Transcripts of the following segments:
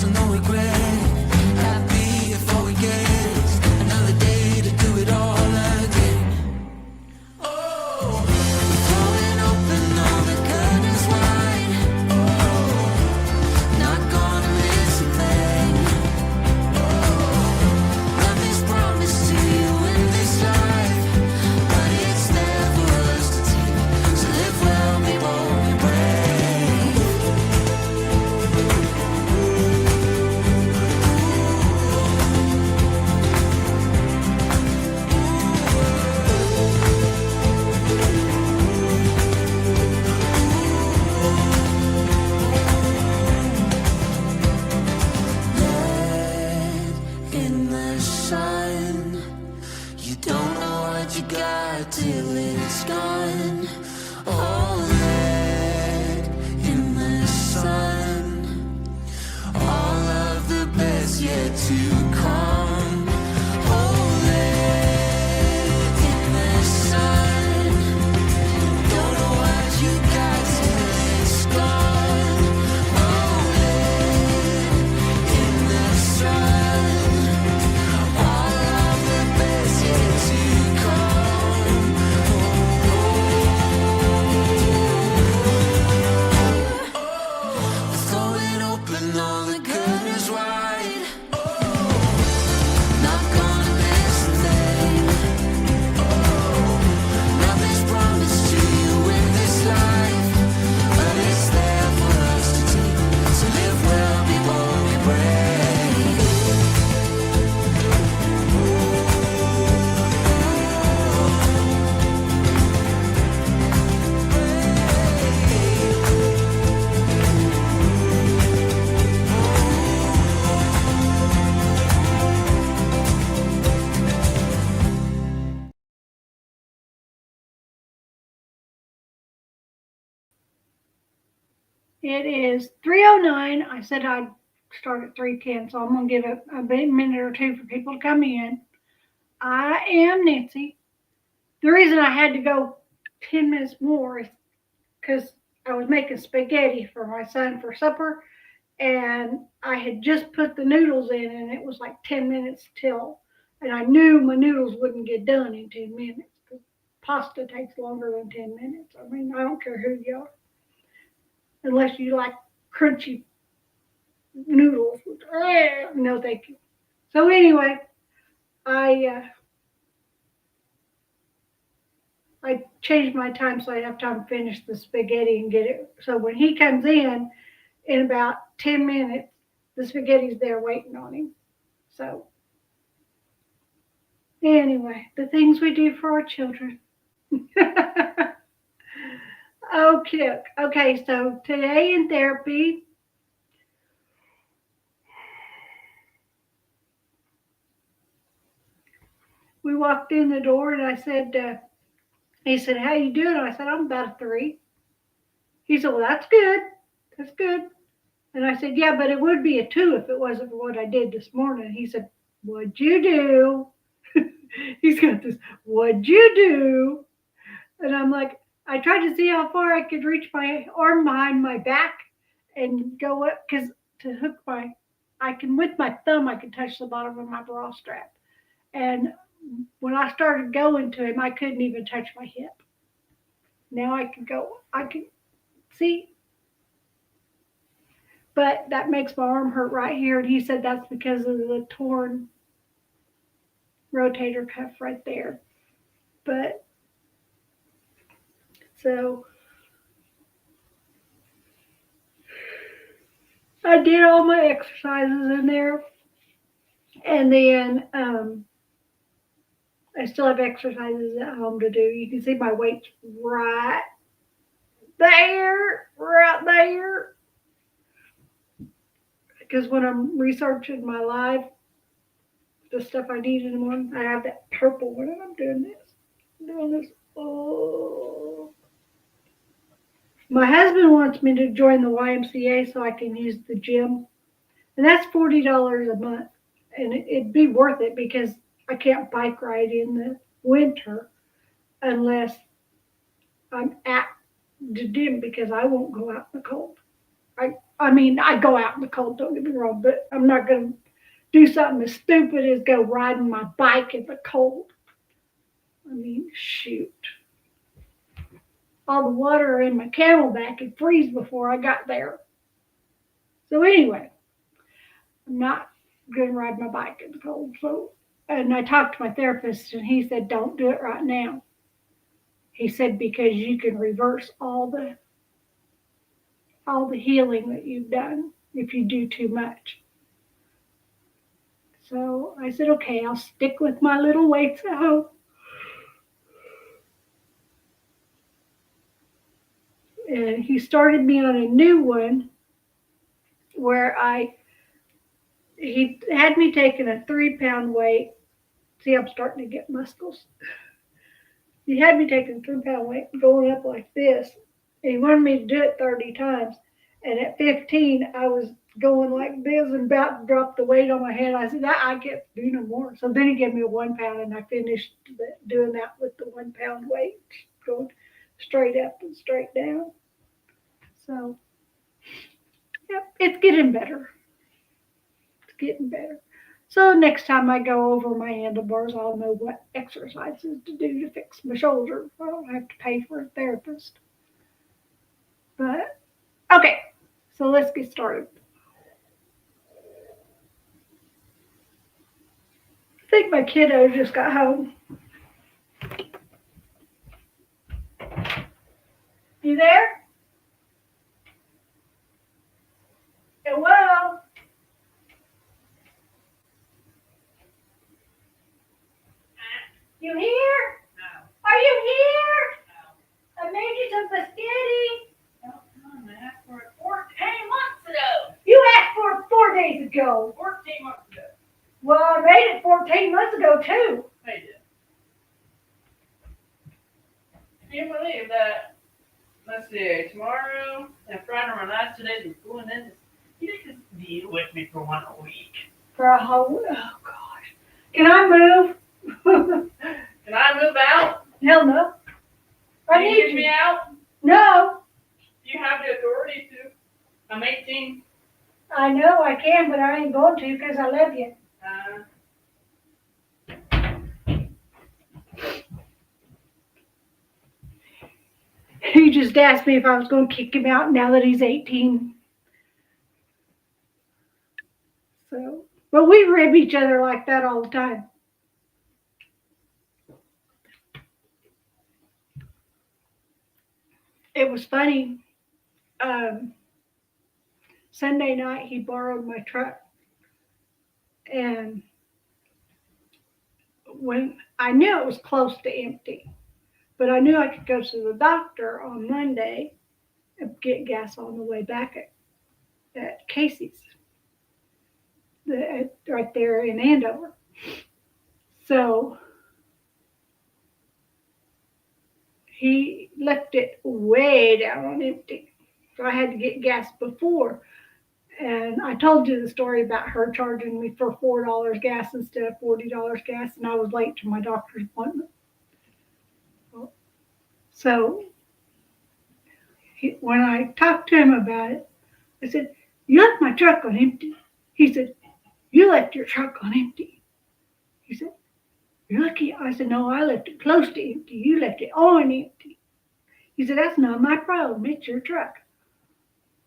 so no regret. Happy before we get another day to do it all again. Oh, we're throwing open all the curtains wide. Oh, not gonna miss a thing. Oh, nothing's promised to you in this life, but it's there for us to take. So live well, be bold, be brave. In the sun, you don't know what you got till it's gone. Oh, let in the sun, all of the best yet to come. Oh, let in the sun, don't know what you got till it's gone. Oh, let in the sun, all of the best yet to come. Throw it open, all the curtains wide. Not gonna miss a thing. Nothing's promised to you in this life, but it's there for us to take. So live well, be bold, be brave. It is 3:09. I said I'd start at 3:10, so I'm going to give a minute or two for people to come in. I am Nancy. The reason I had to go 10 minutes more is because I was making spaghetti for my son for supper, and I had just put the noodles in, and it was like 10 minutes till, and I knew my noodles wouldn't get done in 10 minutes because pasta takes longer than 10 minutes. I mean, I don't care who you are, unless you like crunchy noodles. No, thank you. So anyway, I changed my time so I have time to finish the spaghetti and get it. So when he comes in about 10 minutes, the spaghetti's there waiting on him. So anyway, the things we do for our children. Okay, so today in therapy, we walked in the door and I said, he said, how you doing? I said, I'm about a 3. He said, well, that's good. That's good. And I said, yeah, but it would be a 2 if it wasn't for what I did this morning. He said, what'd you do? He's got this, what'd you do? And I'm like, I tried to see how far I could reach my arm behind my back and go up, because to hook with my thumb, I can touch the bottom of my bra strap. And when I started going to him, I couldn't even touch my hip. Now I can see. But that makes my arm hurt right here. And he said that's because of the torn rotator cuff right there. But so I did all my exercises in there. And then I still have exercises at home to do. You can see my weight's right there. Because when I'm researching my life, the stuff I need in the morning, I have that purple one, and I'm doing this. Oh. My husband wants me to join the YMCA so I can use the gym, and that's $40 a month, and it'd be worth it because I can't bike ride in the winter unless I'm at the gym because I won't go out in the cold. I mean, I go out in the cold, don't get me wrong, but I'm not going to do something as stupid as go riding my bike in the cold. I mean, shoot. All the water in my camelback would freeze before I got there. So anyway, I'm not going to ride my bike in the cold. So, and I talked to my therapist, and he said, don't do it right now. He said, because you can reverse all the healing that you've done if you do too much. So I said, okay, I'll stick with my little weights at home. And he started me on a new one where he had me taking a 3-pound weight. See, I'm starting to get muscles. He had me taking a 3-pound weight going up like this. And he wanted me to do it 30 times. And at 15, I was going like this and about to drop the weight on my head. I said, I can't do no more. So then he gave me a 1 pound, and I finished doing that with the 1 pound weight, going straight up and straight down. So, yep, it's getting better. It's getting better. So next time I go over my handlebars, I'll know what exercises to do to fix my shoulder. I don't have to pay for a therapist. But, okay, so let's get started. I think my kiddo just got home. You there? Hello? You here? No. Are you here? No. I made you some spaghetti. I asked for it 14 months ago. You asked for it 4 days ago. 14 months ago. Well, I made it 14 months ago, too. They did. Can you believe that? Let's see, tomorrow and Friday are my last 2 days of going in. You can just deal with me for 1 week. For a whole, oh, gosh. Can I move? Can I move out? Hell no. I Can you need get you. me out? No. You have the authority to. I'm 18. I know I can, but I ain't going to because I love you. He just asked me if I was going to kick him out now that he's 18. So, but we rib each other like that all the time. It was funny. Sunday night, he borrowed my truck. And when I knew it was close to empty, but I knew I could go to the doctor on Monday and get gas on the way back at Casey's, right there in Andover. So he left it way down on empty. So I had to get gas before. And I told you the story about her charging me for $4 gas instead of $40 gas, and I was late to my doctor's appointment. So when I talked to him about it, I said, you left my truck on empty. He said, you left your truck on empty. He said, you're lucky. I said, no, I left it close to empty. You left it on empty. He said, that's not my problem. It's your truck.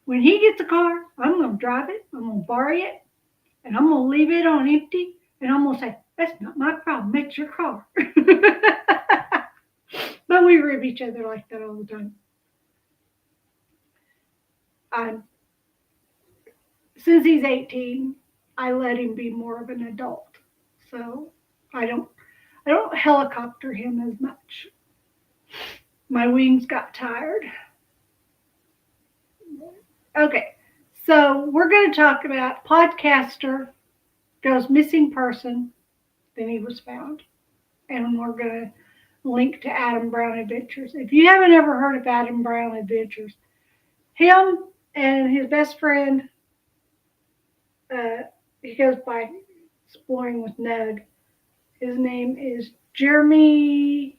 When he gets a car, I'm going to drive it, I'm going to borrow it, and I'm going to leave it on empty, and I'm going to say, that's not my problem, it's your car. But we rib each other like that all the time. Since he's 18, I let him be more of an adult. So I don't helicopter him as much. My wings got tired. Okay, so we're going to talk about podcaster goes missing person, then he was found. And we're going to link to Adam Brown Adventures. If you haven't ever heard of Adam Brown Adventures, him and his best friend, he goes by Exploring with Nug. His name is Jeremy.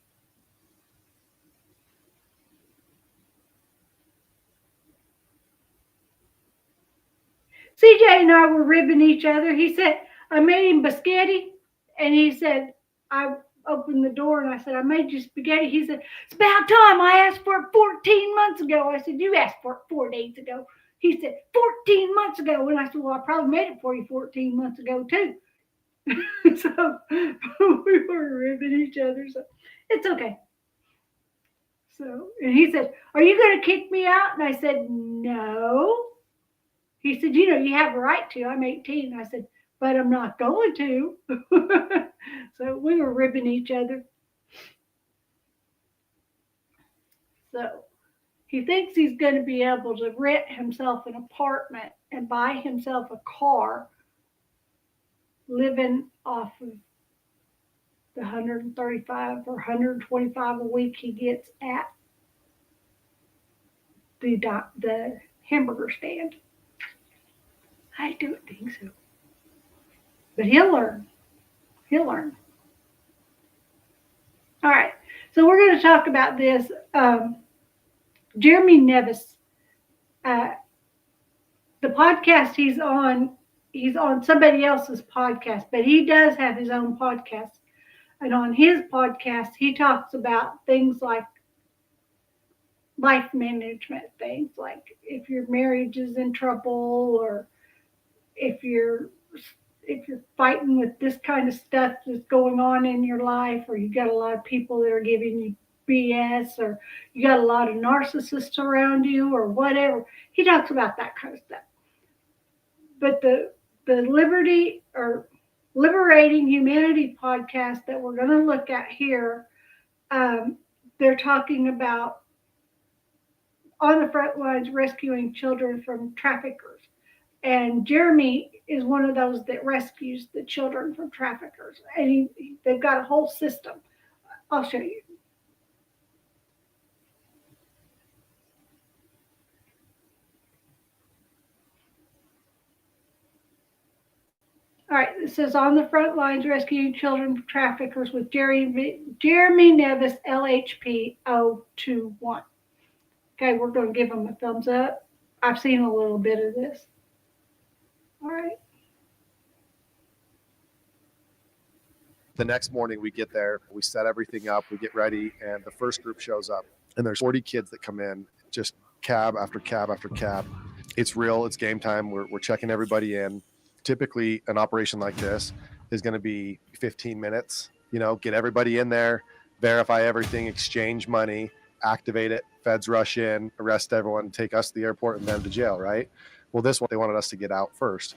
CJ and I were ribbing each other. He said, I made him biscotti. And he said, I opened the door and I said, I made you spaghetti. He said, it's about time. I asked for it 14 months ago. I said, you asked for it 4 days ago. He said, 14 months ago. And I said, well, I probably made it for you 14 months ago, too. So we were ribbing each other. So it's okay. So, and he said, are you going to kick me out? And I said, no. He said, you have a right to. I'm 18. I said, but I'm not going to. So we were ribbing each other. So he thinks he's going to be able to rent himself an apartment and buy himself a car living off of the 135 or 125 a week he gets at the hamburger stand. I don't think so. But he'll learn. He'll learn. All right. So we're going to talk about this. Jeremy Nevis, the podcast he's on somebody else's podcast, but he does have his own podcast. And on his podcast, he talks about things like life management things, like if your marriage is in trouble, or if you're fighting with this kind of stuff that's going on in your life, or you got a lot of people that are giving you BS, or you got a lot of narcissists around you, or whatever. He talks about that kind of stuff. But the Liberating Humanity podcast that we're going to look at here, they're talking about on the front lines rescuing children from traffickers. And Jeremy is one of those that rescues the children from traffickers. And they've got a whole system. I'll show you. All right, it says on the front lines rescuing children from traffickers with Jeremy Nevis, LHP 021. Okay, we're going to give them a thumbs up. I've seen a little bit of this. All right. The next morning we get there, we set everything up, we get ready, and the first group shows up. And there's 40 kids that come in, just cab after cab after cab. It's real, it's game time. We're checking everybody in. Typically, an operation like this is going to be 15 minutes. Get everybody in there, verify everything, exchange money, activate it, feds rush in, arrest everyone, take us to the airport and them to jail, right? Well, this one, they wanted us to get out first.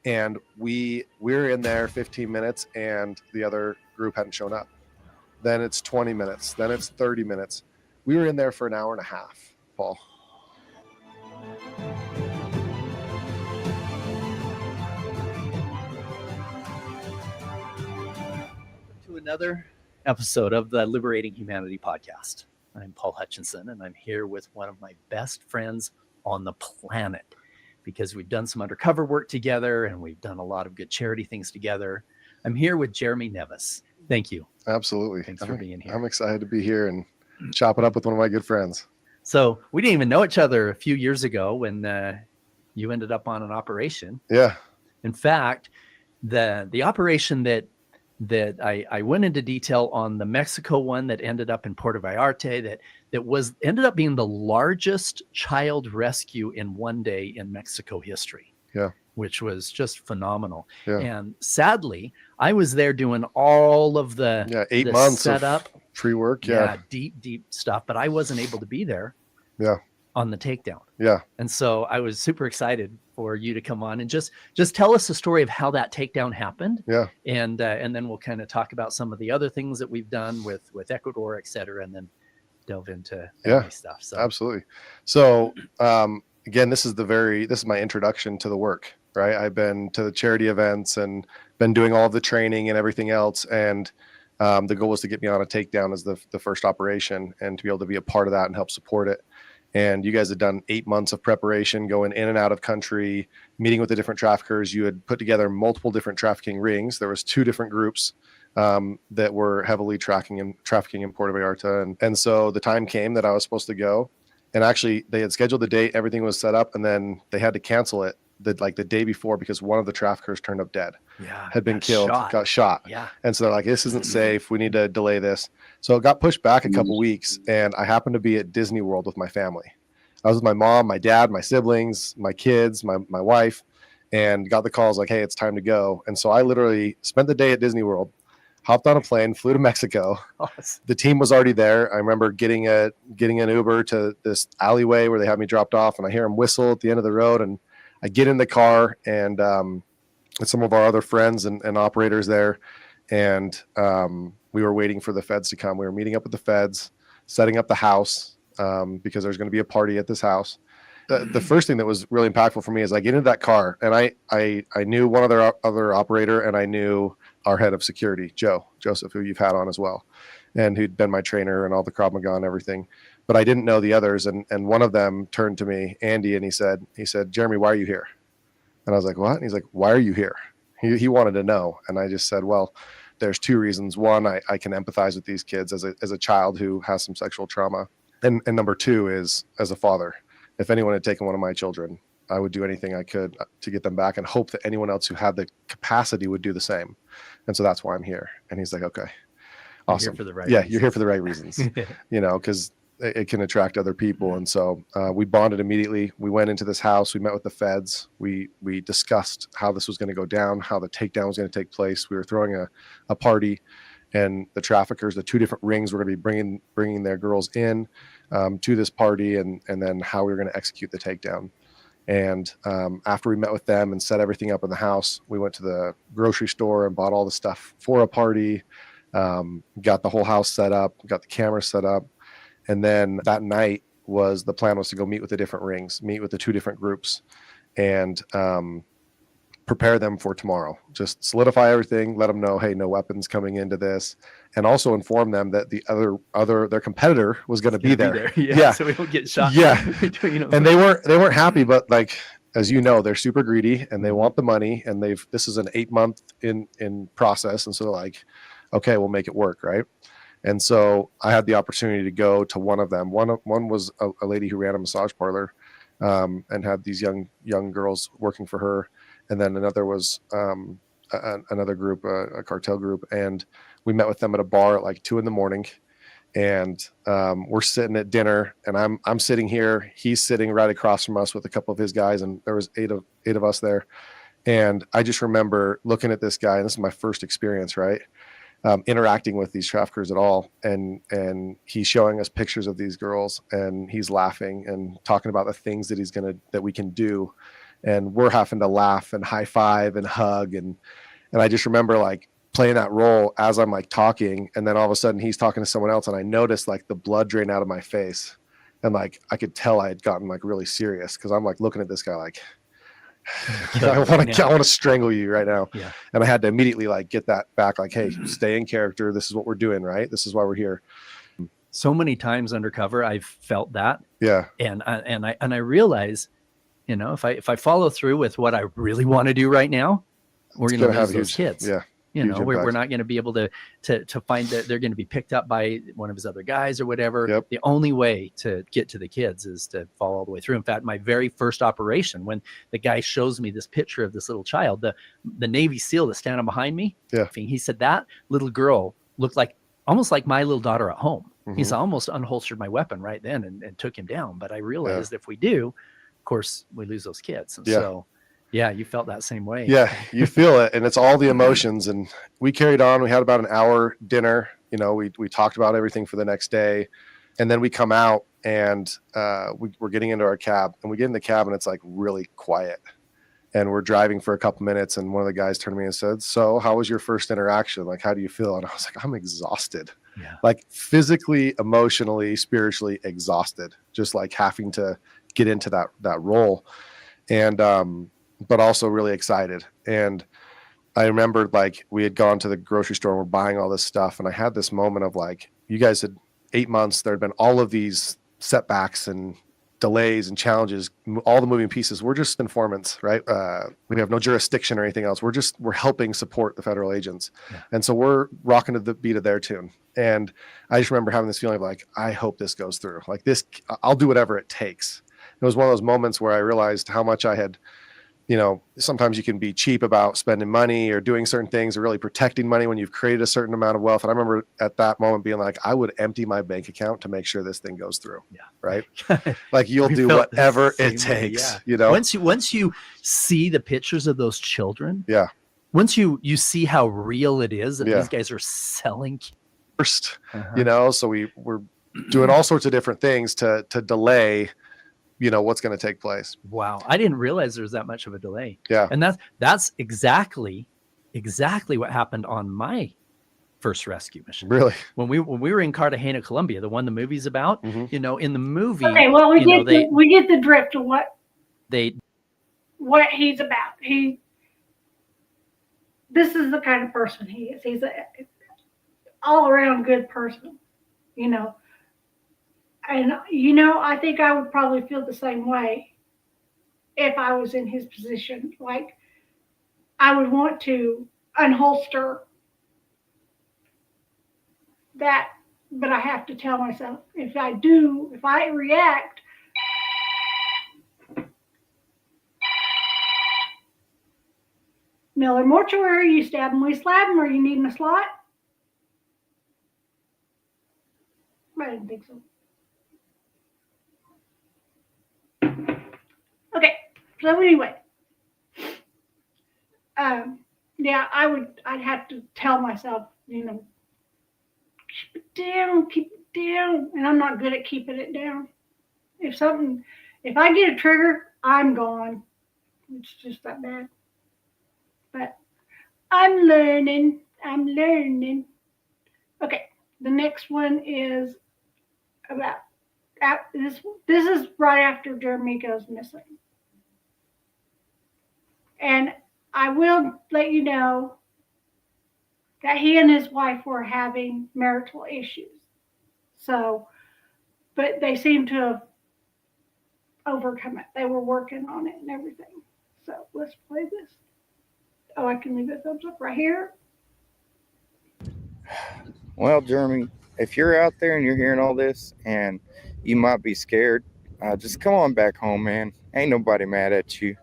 And we're in there 15 minutes and the other group hadn't shown up. Then it's 20 minutes. Then it's 30 minutes. We were in there for an hour and a half, Paul. To another episode of the Liberating Humanity podcast. I'm Paul Hutchinson, and I'm here with one of my best friends on the planet, because we've done some undercover work together and we've done a lot of good charity things together. I'm here with Jeremy Nevis. Thank you. Absolutely. Thanks for being here. I'm excited to be here and chop it up with one of my good friends. So we didn't even know each other a few years ago when you ended up on an operation. Yeah. In fact, the operation that I went into detail on, the Mexico one that ended up in Puerto Vallarta, that ended up being the largest child rescue in one day in Mexico history. Yeah. Which was just phenomenal. Yeah. And sadly, I was there doing all of the 8 months setup, of pre-work. Yeah. Deep stuff, but I wasn't able to be there. Yeah. On the takedown. Yeah. And so I was super excited for you to come on and just tell us the story of how that takedown happened. Yeah. And then we'll kind of talk about some of the other things that we've done with Ecuador, et cetera, and then delve into stuff. So absolutely. So again, this is my introduction to the work, right? I've been to the charity events and been doing all of the training and everything else. And the goal was to get me on a takedown as the first operation and to be able to be a part of that and help support it. And you guys had done 8 months of preparation, going in and out of country, meeting with the different traffickers. You had put together multiple different trafficking rings. There was 2 different groups that were heavily trafficking in Puerto Vallarta. And so the time came that I was supposed to go. And actually, they had scheduled the date. Everything was set up. And then they had to cancel it the day before because one of the traffickers turned up dead, Yeah. had been killed, got shot. Yeah. And so they're like, this isn't safe. We need to delay this. So it got pushed back a couple weeks, and I happened to be at Disney World with my family. I was with my mom, my dad, my siblings, my kids, my wife, and got the calls like, hey, it's time to go. And so I literally spent the day at Disney World, hopped on a plane, flew to Mexico. Awesome. The team was already there. I remember getting an Uber to this alleyway where they had me dropped off, and I hear them whistle at the end of the road, and I get in the car, and some of our other friends and operators there, and we were waiting for the feds to come. We were meeting up with the feds, setting up the house because there's going to be a party at this house. The first thing that was really impactful for me is I get into that car, and I knew one other operator, and I knew our head of security, Joseph, who you've had on as well, and who'd been my trainer and all the Krav Maga and everything. But I didn't know the others, and one of them turned to me, Andy, and he said, Jeremy, why are you here? And I was like, what? And he's like, why are you here? He wanted to know. And I just said, well, there's two reasons. One, I can empathize with these kids as a child who has some sexual trauma. And number two is, as a father, if anyone had taken one of my children, I would do anything I could to get them back, and hope that anyone else who had the capacity would do the same. And so that's why I'm here. And he's like, okay, awesome. You're here for the right yeah, reasons. You're here for the right reasons, because it can attract other people. And so we bonded immediately. We went into this house. We met with the feds. We discussed how this was going to go down, how the takedown was going to take place. We were throwing a party, and the traffickers, the two different rings, were going to be bringing their girls in to this party, and then how we were going to execute the takedown. And after we met with them and set everything up in the house, we went to the grocery store and bought all the stuff for a party, got the whole house set up, got the cameras set up. And then that night the plan was to go meet with the different rings, meet with the two different groups, and prepare them for tomorrow. Just solidify everything, let them know, hey, no weapons coming into this, and also inform them that the their competitor was going to be there. Yeah, so we don't get shot. Yeah. And they weren't happy, but like, as you know, they're super greedy and they want the money, and this is an 8-month in process, and so they're like, okay, we'll make it work, right? And so I had the opportunity to go to one of them. One was a lady who ran a massage parlor and had these young girls working for her. And then another was another group, a cartel group. And we met with them at a bar at like 2 a.m. And we're sitting at dinner, and I'm sitting here. He's sitting right across from us with a couple of his guys, and there was eight of us there. And I just remember looking at this guy, and this is my first experience, right? Interacting with these traffickers at all, and he's showing us pictures of these girls, and he's laughing and talking about the things that we can do, and we're having to laugh and high five and hug, and I just remember like playing that role as I'm like talking, and then all of a sudden he's talking to someone else, and I noticed like the blood drain out of my face, and like I could tell I had gotten like really serious, because I'm like looking at this guy like, I want to strangle you right now. Yeah. And I had to immediately like get that back, like, hey, stay in character. This is what we're doing, right? This is why we're here. So many times undercover, I've felt that. Yeah. And I realize, if I follow through with what I really want to do right now, we're going to lose those kids. Yeah. We're not going to be able to find that they're going to be picked up by one of his other guys or whatever. Yep. The only way to get to the kids is to follow all the way through. In fact, my very first operation, when the guy shows me this picture of this little child, the Navy SEAL that's standing behind me, he said that little girl looked almost like my little daughter at home. Mm-hmm. He's almost unholstered my weapon right then and took him down. But I realized if we do, of course, we lose those kids. And so yeah, you felt that same way. Yeah, you feel it, and it's all the emotions. And we carried on. We had about an hour dinner. We talked about everything for the next day, and then we come out, and we're getting into our cab, and we get in the cab, and it's like really quiet, and we're driving for a couple minutes, and one of the guys turned to me and said, "So, how was your first interaction? Like, how do you feel?" And I was like, "I'm exhausted, like physically, emotionally, spiritually exhausted, just like having to get into that role." And but also really excited. And I remembered like we had gone to the grocery store and we're buying all this stuff. And I had this moment of like, you guys had 8 months, there had been all of these setbacks and delays and challenges, all the moving pieces. We're just informants, right? We have no jurisdiction or anything else. We're helping support the federal agents. Yeah. And so we're rocking to the beat of their tune. And I just remember having this feeling of like, I hope this goes through. Like this, I'll do whatever it takes. It was one of those moments where I realized how much I had sometimes you can be cheap about spending money or doing certain things or really protecting money when you've created a certain amount of wealth. And I remember at that moment being like, I would empty my bank account to make sure this thing goes through. Yeah. Right. Like you'll We do felt the whatever same it way, takes, yeah. Once you see the pictures of those children, yeah. Once you see how real it is that Yeah. these guys are selling first, so we're doing all sorts of different things to delay, what's going to take place. Wow. I didn't realize there was that much of a delay. Yeah. And that's exactly what happened on my first rescue mission. Really? When we were in Cartagena, Colombia, the one the movie's about, Mhm. in the movie. Okay, well, we get the drift of what he's about. This is the kind of person he is. He's a all around good person, And, I think I would probably feel the same way if I was in his position. Like, I would want to unholster that, but I have to tell myself, if I react, Miller Mortuary, you stab him, we slab him, or you needing a slot? I didn't think so. Okay, so anyway, yeah, I'd have to tell myself, keep it down, and I'm not good at keeping it down. If I get a trigger, I'm gone. It's just that bad. But I'm learning. Okay, the next one is about this. This is right after Jeremy goes missing. And I will let you know that he and his wife were having marital issues. So, but they seem to have overcome it. They were working on it and everything. So let's play this. Oh, I can leave a thumbs up right here. Well, Jeremy, if you're out there and you're hearing all this and you might be scared, just come on back home, man. Ain't nobody mad at you.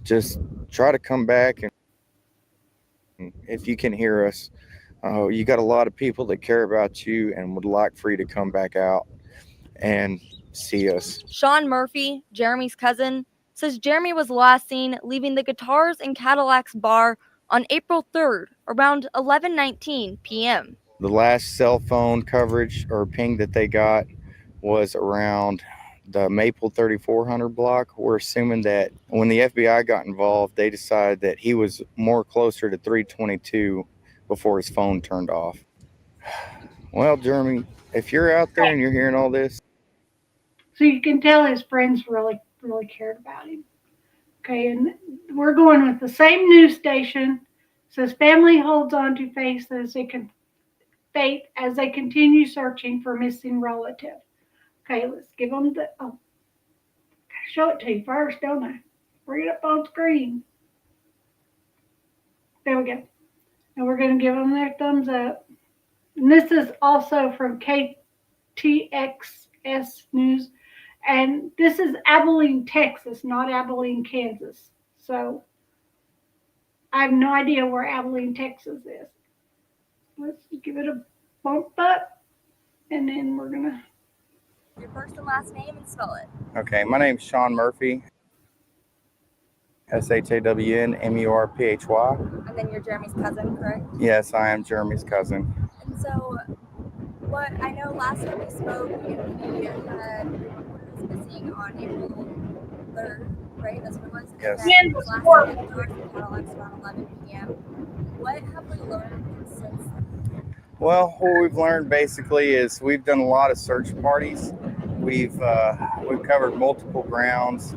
Just try to come back, and if you can hear us, you got a lot of people that care about you and would like for you to come back out and see us. Sean Murphy, Jeremy's cousin, says Jeremy was last seen leaving the Guitars and Cadillacs bar on April 3rd around 11:19 p.m. The last cell phone coverage or ping that they got was around the Maple 3400 block. We're assuming that when the FBI got involved, they decided that he was more closer to 322 before his phone turned off. Well, Jeremy, if you're out there and you're hearing all this. So you can tell his friends really, really cared about him. Okay, and we're going with the same news station. Says family holds on to faith as they continue searching for missing relative. Okay, let's give them show it to you first, don't I? Bring it up on screen. There we go. And we're going to give them their thumbs up. And this is also from KTXS News. And this is Abilene, Texas, not Abilene, Kansas. So I have no idea where Abilene, Texas is. Let's give it a bump up. And then we're going to. Your first and last name and spell it. Okay, my name's Sean Murphy. SHAWNMURPHY. And then you're Jeremy's cousin, correct? Yes, I am Jeremy's cousin. And so, what I know last time we spoke, he was missing on April 3rd, right? That's what it was? Yes. And then his last name in Cadillacs around 11 p.m. What have we learned since then? Well, what we've learned basically is we've done a lot of search parties. We've covered multiple grounds,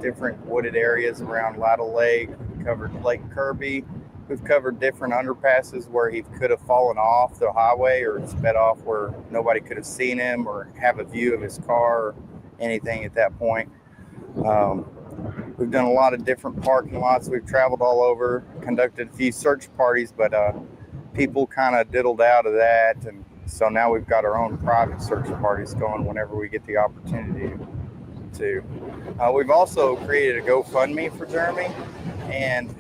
different wooded areas around Laddle Lake. We covered Lake Kirby. We've covered different underpasses where he could have fallen off the highway or sped off where nobody could have seen him or have a view of his car or anything at that point. We've done a lot of different parking lots. We've traveled all over, conducted a few search parties, but people kind of diddled out of that, and so now we've got our own private search parties going whenever we get the opportunity. to. We've also created a GoFundMe for Jeremy, and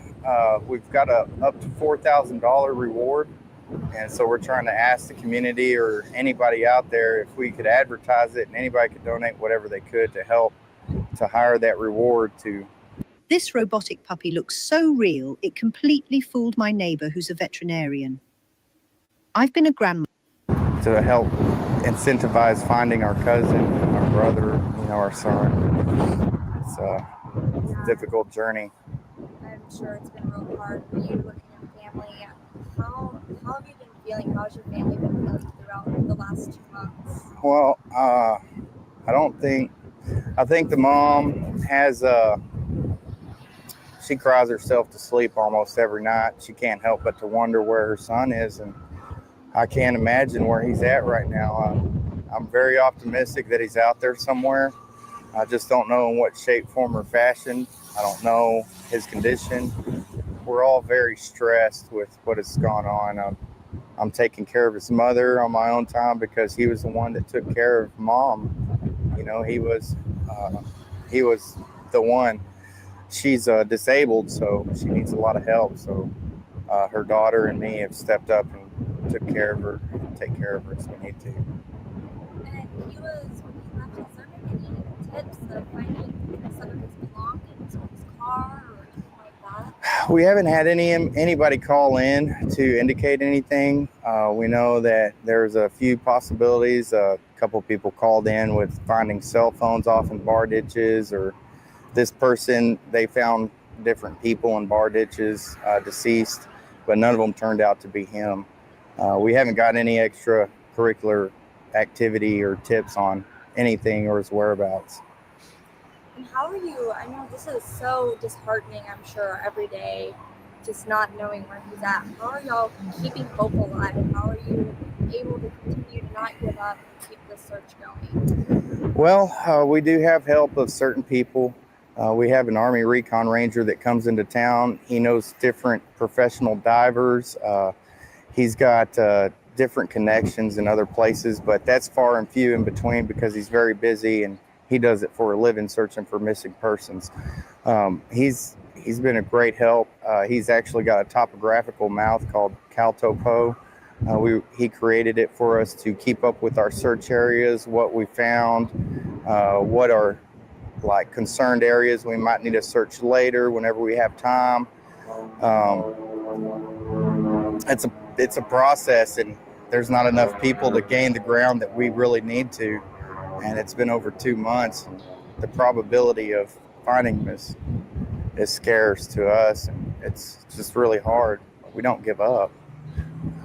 we've got a up to $4,000 reward. And so we're trying to ask the community or anybody out there if we could advertise it, and anybody could donate whatever they could to help to hire that reward to. This robotic puppy looks so real, it completely fooled my neighbor who's a veterinarian. I've been a grandma. To help incentivize finding our cousin, our brother, our son. It's a difficult journey. I'm sure it's been real hard for you and your family. How have you been feeling? How has your family been feeling throughout the last 2 months? Well, I think the mom has, she cries herself to sleep almost every night. She can't help but to wonder where her son is, and I can't imagine where he's at right now. I'm very optimistic that he's out there somewhere. I just don't know in what shape, form, or fashion. I don't know his condition. We're all very stressed with what has gone on. I'm taking care of his mother on my own time because he was the one that took care of mom. He was the one. She's disabled, so she needs a lot of help. So her daughter and me have stepped up and took care of her, take care of her as we need to. And when he left, has there been any tips of finding some of his belongings or his car or anything like that? We haven't had anybody call in to indicate anything. We know that there's a few possibilities. A couple people called in with finding cell phones off in bar ditches, or this person, they found different people in bar ditches, deceased, but none of them turned out to be him. We haven't got any extracurricular activity or tips on anything or his whereabouts. And how are you? I know this is so disheartening, I'm sure, every day, just not knowing where he's at. How are y'all keeping hope alive, and how are you able to continue to not give up and keep this search going? Well, we do have help of certain people. We have an Army Recon Ranger that comes into town. He knows different professional divers. He's got different connections in other places, but that's far and few in between because he's very busy and he does it for a living, searching for missing persons. He's been a great help. He's actually got a topographical mouth called CalTopo. He created it for us to keep up with our search areas, what we found, what are like concerned areas we might need to search later whenever we have time. It's a process, and there's not enough people to gain the ground that we really need to. And it's been over 2 months. And the probability of finding him is scarce to us, and it's just really hard. We don't give up.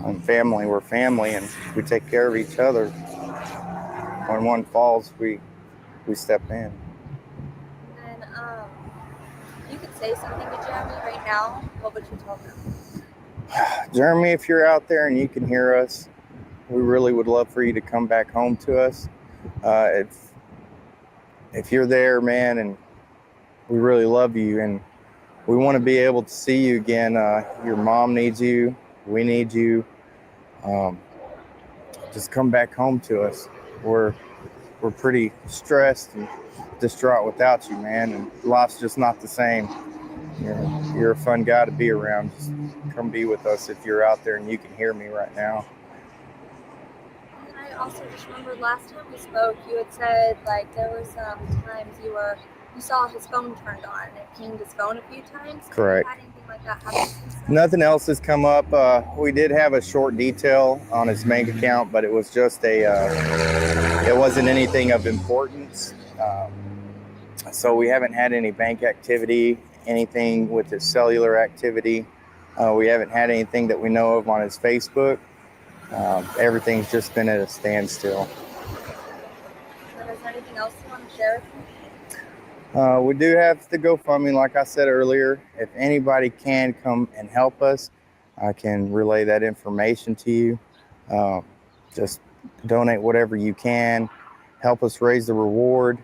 We're family, and we take care of each other. When one falls, we step in. And you could say something to Jeremy right now. What would you tell him? Jeremy, if you're out there and you can hear us, we really would love for you to come back home to us. If you're there, man, and we really love you, and we want to be able to see you again. Your mom needs you. We need you. Just come back home to us. We're pretty stressed and distraught without you, man, and life's just not the same. You're a fun guy to be around. Just come be with us if you're out there and you can hear me right now. And I also just remembered last time we spoke, you had said like there were some times you saw his phone turned on and it pinged his phone a few times. Correct. Have you had anything like that happen since then? Nothing else has come up. We did have a short detail on his bank account, but it was just it wasn't anything of importance. So we haven't had any bank activity, anything with his cellular activity. We haven't had anything that we know of on his Facebook. Everything's just been at a standstill. And is there anything else you want to share with me? We do have the GoFundMe, like I said earlier. If anybody can come and help us, I can relay that information to you. Just donate whatever you can. Help us raise the reward.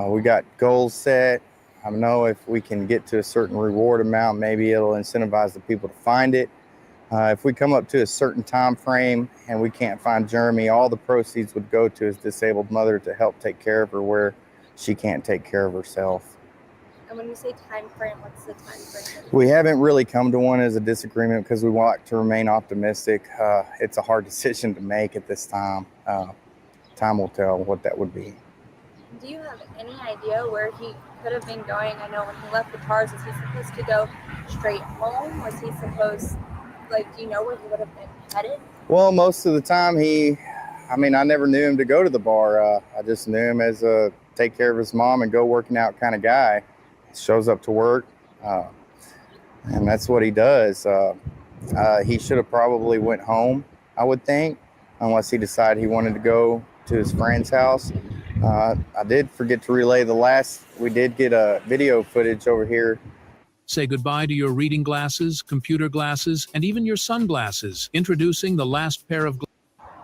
We got goals set. I know if we can get to a certain reward amount, maybe it'll incentivize the people to find it. If we come up to a certain time frame and we can't find Jeremy, all the proceeds would go to his disabled mother to help take care of her where she can't take care of herself. And when you say time frame, what's the time frame? We haven't really come to one as a disagreement because we want to remain optimistic. It's a hard decision to make at this time. Time will tell what that would be. Do you have any idea where he could have been going? I know when he left the Tars, was he supposed to go straight home? Was he supposed, do you know where he would have been headed? Well, most of the time I never knew him to go to the bar. I just knew him as a take care of his mom and go working out kind of guy. Shows up to work, and that's what he does. He should have probably went home, I would think, unless he decided he wanted to go to his friend's house. I did forget to relay we did get a video footage over here. Say goodbye to your reading glasses, computer glasses, and even your sunglasses. Introducing the last pair of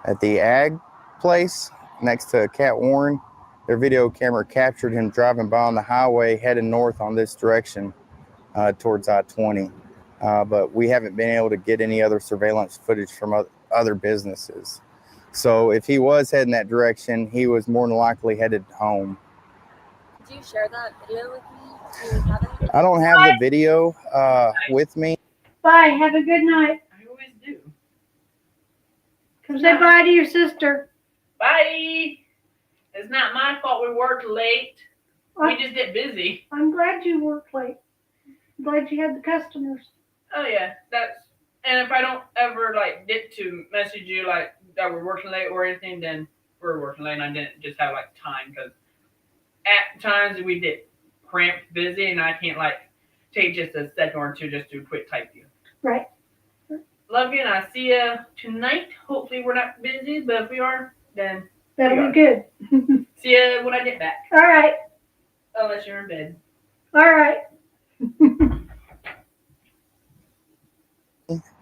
At the ag place next to Cat Warren, their video camera captured him driving by on the highway heading north on this direction towards I-20. But we haven't been able to get any other surveillance footage from other businesses. So if he was heading that direction, he was more than likely headed home. Did you share that video with me? Do you have it? I don't have the video with me. Bye. Have a good night. I always do. Come say bye to your sister. Bye. It's not my fault we worked late. We just get busy. I'm glad you worked late. I'm glad you had the customers. Oh yeah, and if I don't ever get to message you that we're working late or anything, then we're working late and I didn't just have time, because at times we get cramped busy and I can't take just a second or two just to quit typing. Right. Love you, and I'll see you tonight. Hopefully we're not busy, but if we are, then That'll be good. see you when I get back. All right. Unless you're in bed. All right.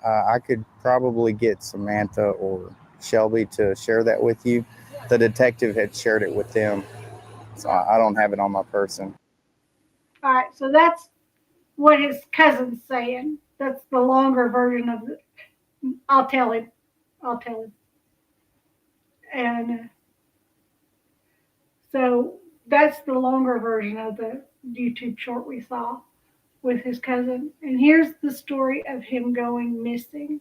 I could probably get Samantha or Shelby to share that with you. The detective had shared it with them, so I don't have it on my person. All right. So that's what his cousin's saying. That's the longer version of it. I'll tell him. And so that's the longer version of the YouTube short we saw with his cousin. And here's the story of him going missing.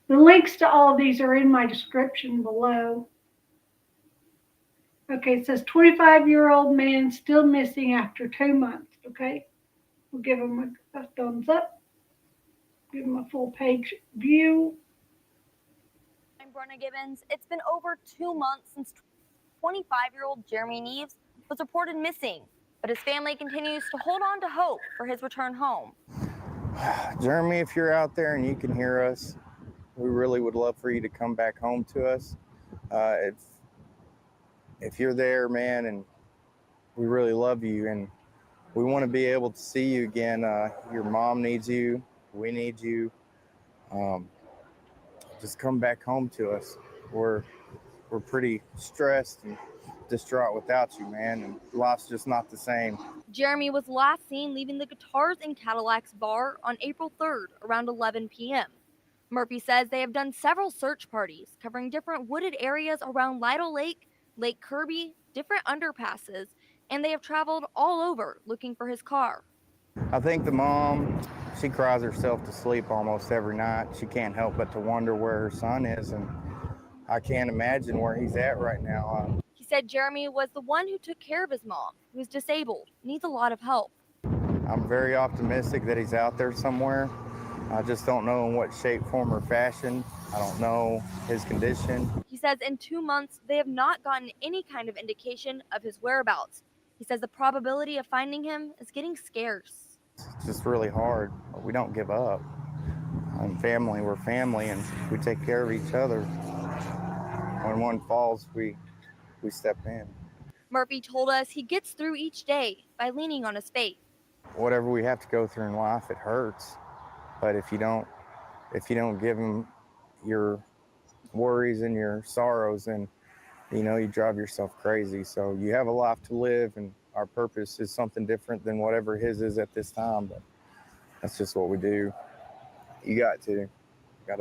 The links to all of these are in my description below. Okay, it says 25-year-old man still missing after 2 months. Okay, we'll give him a thumbs up. Give him a full page view. I'm Brenna Gibbons. It's been over 2 months since 25-year-old Jeremy Neves was reported missing, but his family continues to hold on to hope for his return home. Jeremy, if you're out there and you can hear us, we really would love for you to come back home to us. If you're there, man, and we really love you and we want to be able to see you again. Your mom needs you. We need you. Just come back home to us. We're pretty stressed and distraught without you, man, and life's just not the same. Jeremy was last seen leaving the Guitars and Cadillacs bar on April 3rd around 11 p.m. Murphy says they have done several search parties covering different wooded areas around Lytle Lake, Lake Kirby, different underpasses, and they have traveled all over looking for his car. I think the mom, she cries herself to sleep almost every night. She can't help but to wonder where her son is, and I can't imagine where he's at right now. He said Jeremy was the one who took care of his mom, who is disabled, needs a lot of help. I'm very optimistic that he's out there somewhere. I just don't know in what shape, form, or fashion. I don't know his condition. He says in 2 months, they have not gotten any kind of indication of his whereabouts. He says the probability of finding him is getting scarce. It's just really hard, but we don't give up. I'm family, we're family, and we take care of each other. When one falls, we step in. Murphy told us he gets through each day by leaning on his faith. Whatever we have to go through in life, it hurts. But if you don't give him your worries and your sorrows, then you drive yourself crazy. So you have a life to live, and our purpose is something different than whatever his is at this time. But that's just what we do. You got to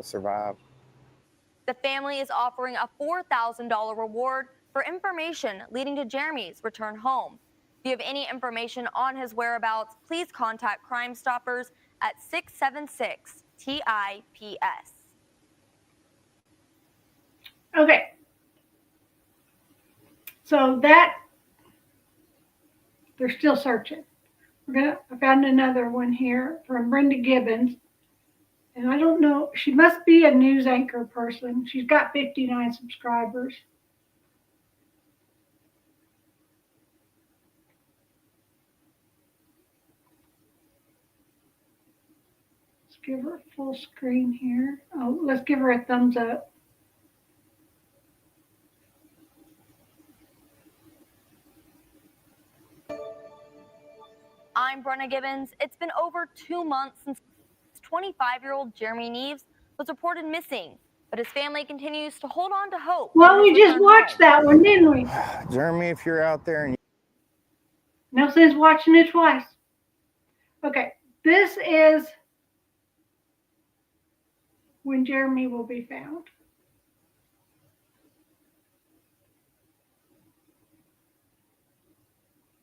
survive. The family is offering a $4,000 reward for information leading to Jeremy's return home. If you have any information on his whereabouts, please contact Crime Stoppers at 676-TIPS. Okay. So that, they're still searching. I found another one here from Brenda Gibbons. And I don't know, she must be a news anchor person. She's got 59 subscribers. Let's give her a full screen here. Oh, let's give her a thumbs up. I'm Brenna Gibbons. It's been over 2 months since 25-year-old Jeremy Neves was reported missing, but his family continues to hold on to hope. Well, we just watched that one, didn't we? Jeremy, if you're out there and No sense watching it twice. Okay, this is when Jeremy will be found.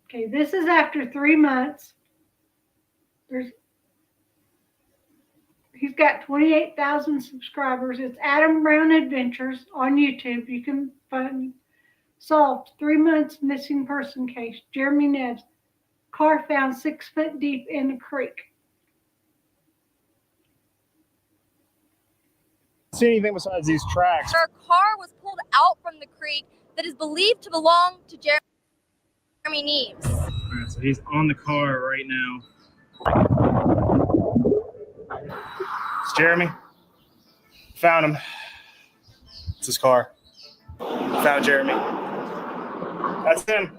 Okay, this is after 3 months. He's got 28,000 subscribers. It's Adam Brown Adventures on YouTube. You can find solved 3 months missing person case. Jeremy Neves, car found 6 foot deep in a creek. See anything besides these tracks? Our car was pulled out from the creek that is believed to belong to Jeremy Neves. Alright, so he's on the car right now. It's Jeremy. Found him. It's his car. Found Jeremy. That's him.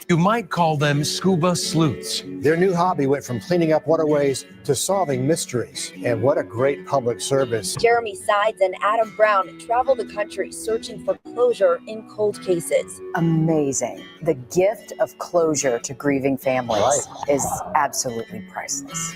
You might call them scuba sleuths. Their new hobby went from cleaning up waterways to solving mysteries. And what a great public service. Jeremy Sides and Adam Brown travel the country searching for closure in cold cases. Amazing. The gift of closure to grieving families is absolutely priceless.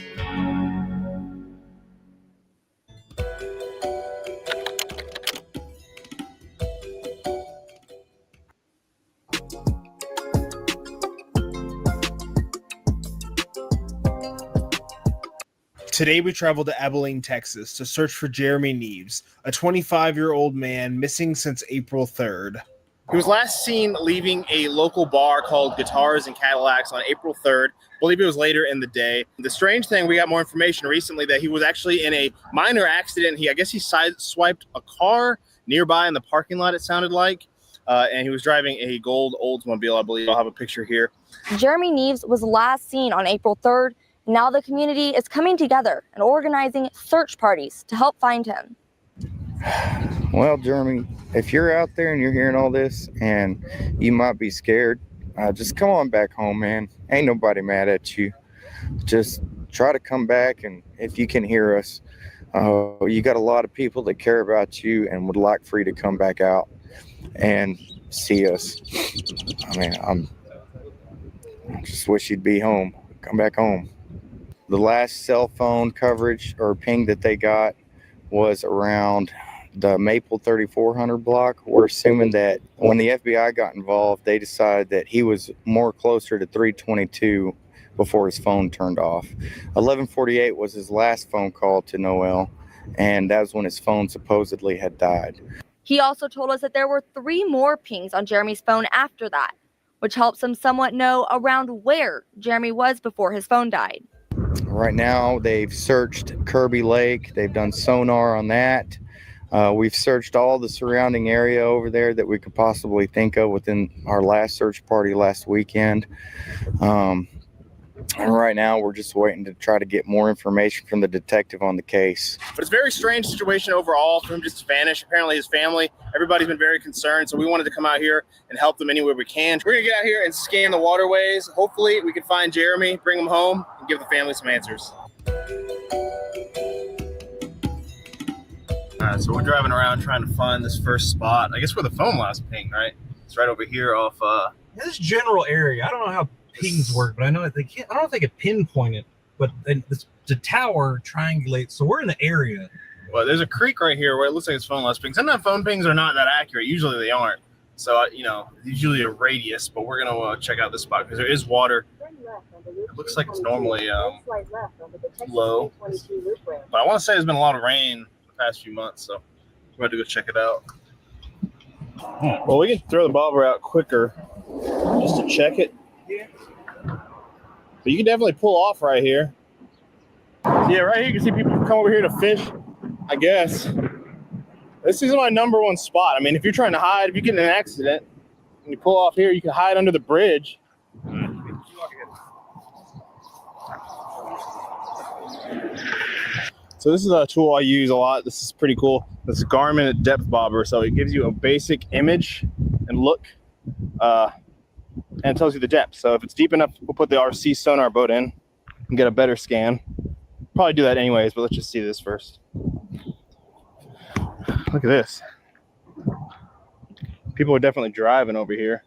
Today we travel to Abilene, Texas to search for Jeremy Neves, a 25-year-old man missing since April 3rd. He was last seen leaving a local bar called Guitars and Cadillacs on April 3rd. I believe it was later in the day. The strange thing, we got more information recently that he was actually in a minor accident. I guess he swiped a car nearby in the parking lot, it sounded like. And he was driving a gold Oldsmobile, I believe. I'll have a picture here. Jeremy Neves was last seen on April 3rd. Now the community is coming together and organizing search parties to help find him. Well, Jeremy, if you're out there and you're hearing all this and you might be scared, just come on back home, man. Ain't nobody mad at you. Just try to come back, and if you can hear us, you got a lot of people that care about you and would like for you to come back out and see us. I mean, I just wish you'd be home. Come back home. The last cell phone coverage or ping that they got was around the Maple 3400 block. We're assuming that when the FBI got involved, they decided that he was more closer to 322 before his phone turned off. 1148 was his last phone call to Noel, and that was when his phone supposedly had died. He also told us that there were 3 more pings on Jeremy's phone after that, which helps him somewhat know around where Jeremy was before his phone died. Right now, they've searched Kirby Lake. They've done sonar on that. We've searched all the surrounding area over there that we could possibly think of within our last search party last weekend. And right now, we're just waiting to try to get more information from the detective on the case. But it's a very strange situation overall for him just to vanish. Apparently his family, everybody's been very concerned, so we wanted to come out here and help them any way we can. We're going to get out here and scan the waterways. Hopefully we can find Jeremy, bring him home, and give the family some answers. All right, so we're driving around trying to find this first spot. I guess where the phone last pinged, right? It's right over here off... This general area, I don't know how pings work, but I know that they can't. I don't know if they could pinpoint it, but the tower triangulates. So we're in the area. Well, there's a creek right here where it looks like it's phone last ping. Sometimes phone pings are not that accurate. Usually they aren't. So, usually a radius, but we're going to check out this spot because there is water. It looks like it's normally low. But I want to say there's been a lot of rain the past few months, so we're about to go check it out. Well, we can throw the bobber out quicker just to check it. Yeah. But you can definitely pull off right here. Yeah, right here you can see people come over here to fish, I guess. This is my number one spot. I mean, if you're trying to hide, if you get in an accident and you pull off here, you can hide under the bridge. So this is a tool I use a lot. This is pretty cool. This is Garmin depth bobber. So it gives you a basic image and look, and it tells you the depth. So if it's deep enough, we'll put the RC sonar boat in and get a better scan. Probably do that anyways, but let's just see this first. Look at this. People are definitely driving over here.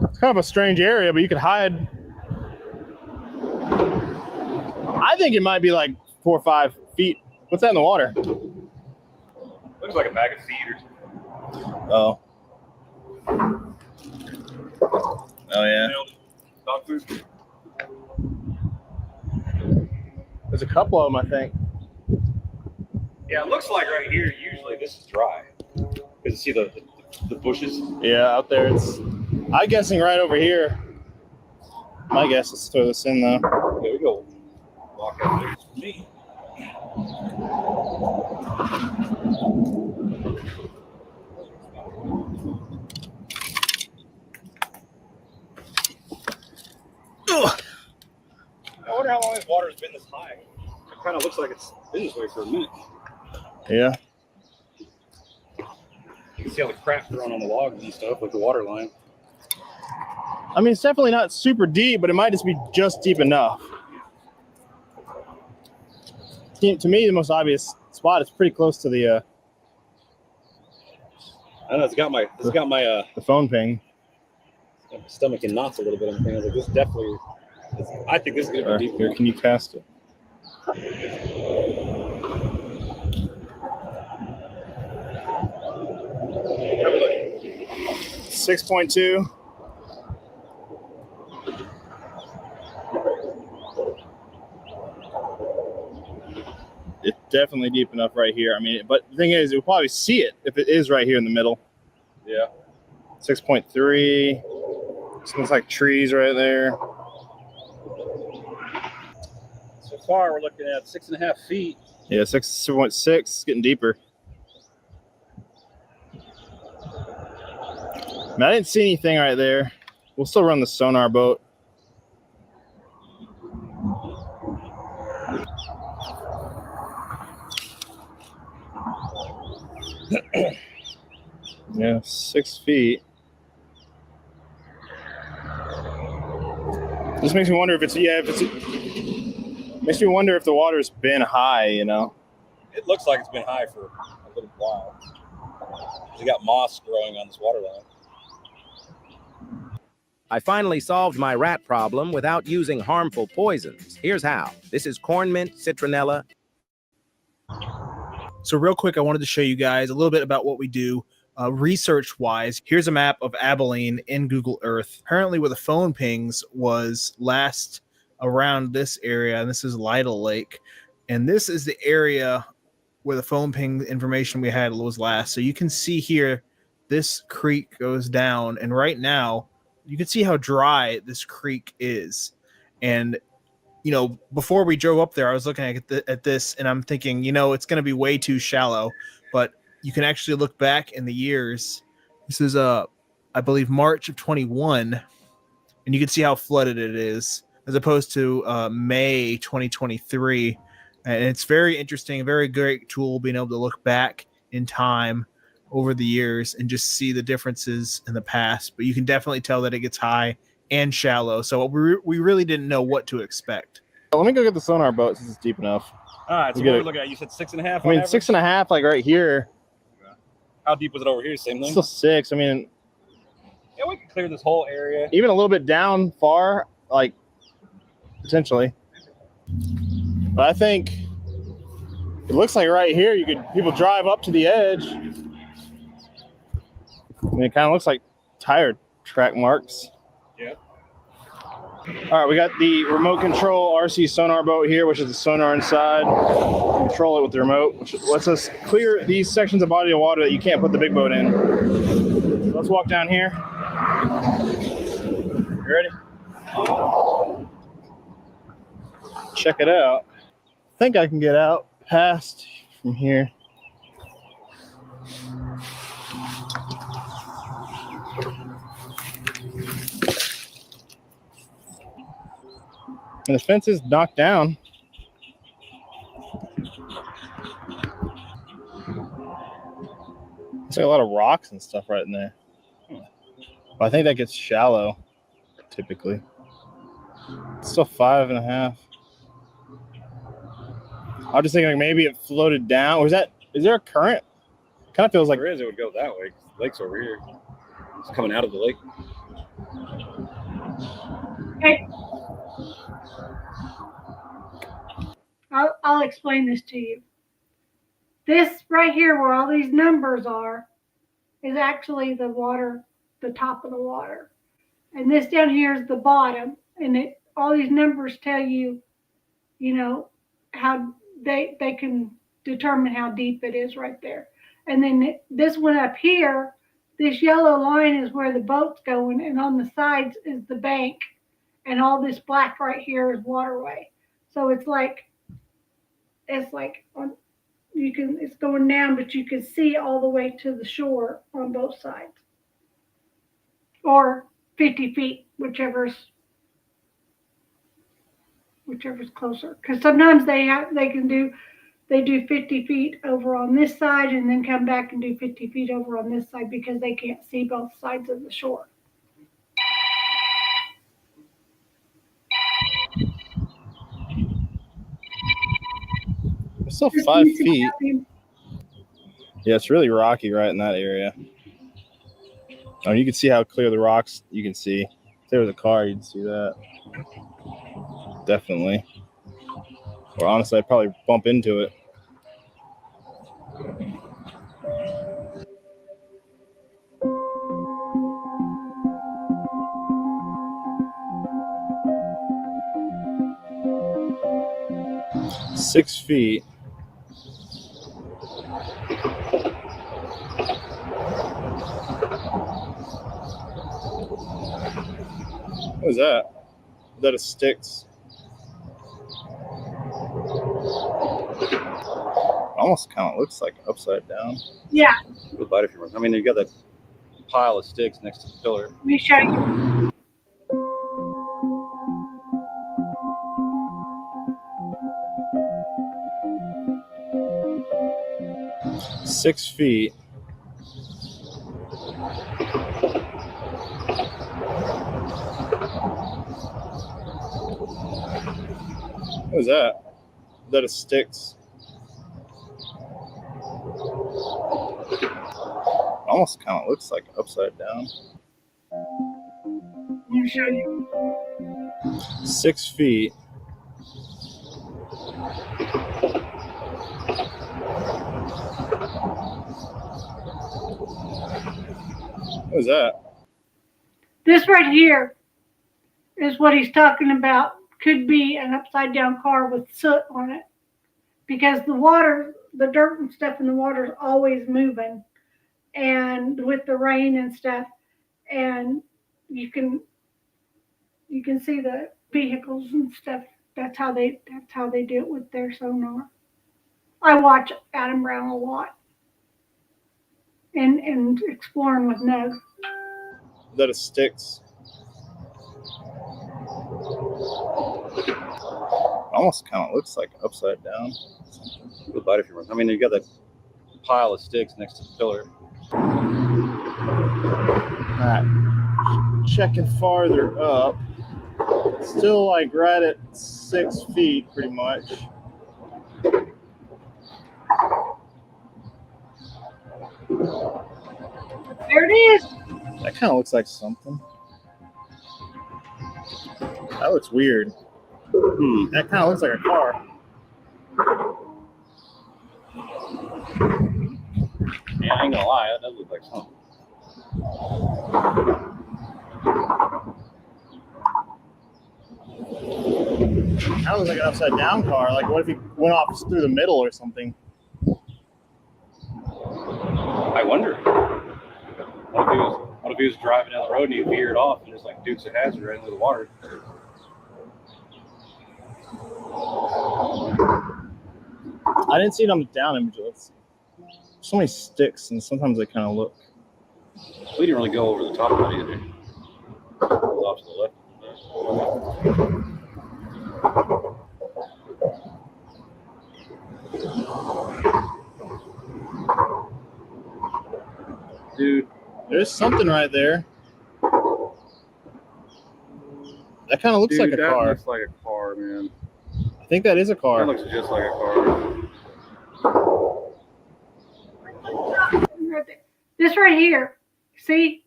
It's kind of a strange area, but you could hide. I think it might be like 4 or 5 feet. What's that in the water? Looks like a bag of feed or something. Oh. Oh, yeah. Dog food. There's a couple of them, I think. Yeah, it looks like right here, usually this is dry. Because you see the bushes? Yeah, out there it's, I'm guessing right over here. My guess is throw this in though. There we go. Walk out there for me. I wonder how long this water has been this high. It kind of looks like it's been this way for a minute. Yeah. You can see all the crap growing on the logs and stuff, like the water line. I mean, it's definitely not super deep, but it might just be just deep enough. To me, the most obvious spot is pretty close to the. I know it's got my the phone ping. My stomach in knots a little bit. I was like, this definitely. I think this is gonna be deep. Here, can you cast it? 6.2. It's definitely deep enough right here. I mean, but the thing is, you'll probably see it if it is right here in the middle. Yeah. 6.3. Looks like trees right there. So far, we're looking at 6.5 feet. Yeah, 6.6, getting deeper. I mean, I didn't see anything right there. We'll still run the sonar boat. Yeah, 6 feet. This makes me wonder if it's makes me wonder if the water's been high, you know. It looks like it's been high for a little while. You got moss growing on this water line. I finally solved my rat problem without using harmful poisons. Here's how. This is corn mint, citronella. So real quick, I wanted to show you guys a little bit about what we do research-wise. Here's a map of Abilene in Google Earth. Apparently where the phone pings was last around this area, and this is Lytle Lake. And this is the area where the phone ping information we had was last. So you can see here, this creek goes down, and right now, you can see how dry this creek is. And, you know, before we drove up there, I was looking at this, and I'm thinking, you know, it's going to be way too shallow. But you can actually look back in the years. This is, I believe, March of 21, and you can see how flooded it is, as opposed to May 2023. And it's very interesting, a very great tool being able to look back in time over the years and just see the differences in the past. But you can definitely tell that it gets high and shallow. So we really didn't know what to expect. Let me go get the sonar boat since it's deep enough. All right, so what are we looking at? You said 6.5? I mean, 6.5, like right here. How deep was it over here? Same thing? Still 6. I mean, yeah, we can clear this whole area. Even a little bit down far, like potentially. But I think it looks like right here, people drive up to the edge. mean, it kind of looks like tire track marks. Yeah. All right, we got the remote control RC sonar boat here, which is the sonar inside. Control it with the remote, which lets us clear these sections of body of water that you can't put the big boat in. So let's walk down here. You ready? Check it out. I think I can get out past from here. And the fence is knocked down. There's like a lot of rocks and stuff right in there. But I think that gets shallow, typically. It's still 5.5. I was just thinking like maybe it floated down. Or is there a current? Kind of feels like there is. It would go that way. The lake's over here. It's coming out of the lake. Okay. I'll explain this to you. This right here, where all these numbers are, is actually the water, the top of the water. And this down here is the bottom. And all these numbers tell you, you know, how they can determine how deep it is right there. And then this one up here, this yellow line is where the boat's going, and on the sides is the bank. And all this black right here is waterway. So it's like on, it's going down, but you can see all the way to the shore on both sides, or 50 feet, whichever's closer. Because sometimes they do 50 feet over on this side and then come back and do 50 feet over on this side because they can't see both sides of the shore. it's still 5 feet. Yeah, it's really rocky right in that area. Oh, you can see how clear the rocks. You can see. If there was a car, you'd see that. Definitely. Or honestly, I'd probably bump into it. Six feet. What is that? Is that a Styx? Almost kind of looks like upside down. Yeah. Good bite if you want. I mean, you got that pile of sticks next to the pillar. Let me show you. Six feet. What is that? Is that a Styx? Almost kind of looks like upside down. Let me show you. 6 feet. What is that? This right here is what he's talking about. Could be an upside down car with soot on it, because the water, the dirt and stuff in the water is always moving, and with the rain and stuff, and you can see the vehicles and stuff. That's how they do it with their sonar. I watch Adam Brown a lot, and exploring with Nug. Is that a Styx? Almost kind of looks like upside down. Good bite if you want. I mean, you got that pile of sticks next to the pillar. All right, checking farther up. Still like right at 6 feet, pretty much. There it is. That kind of looks like something. That looks weird. That kind of looks like a car. Yeah, I ain't gonna lie, that does look like something. That looks like an upside down car. Like, what if he went off through the middle or something? I wonder. What if he was driving down the road and he veered off and just like Dukes of Hazzard right into the water? I didn't see it on the down image. Let's see. So many sticks, and sometimes they kind of look. We didn't really go over the top of it either. Off to the left. Dude, there's something right there. That kind of looks like a that car. looks like a car, man. I think that is a car. That looks just like a car. This right here, see?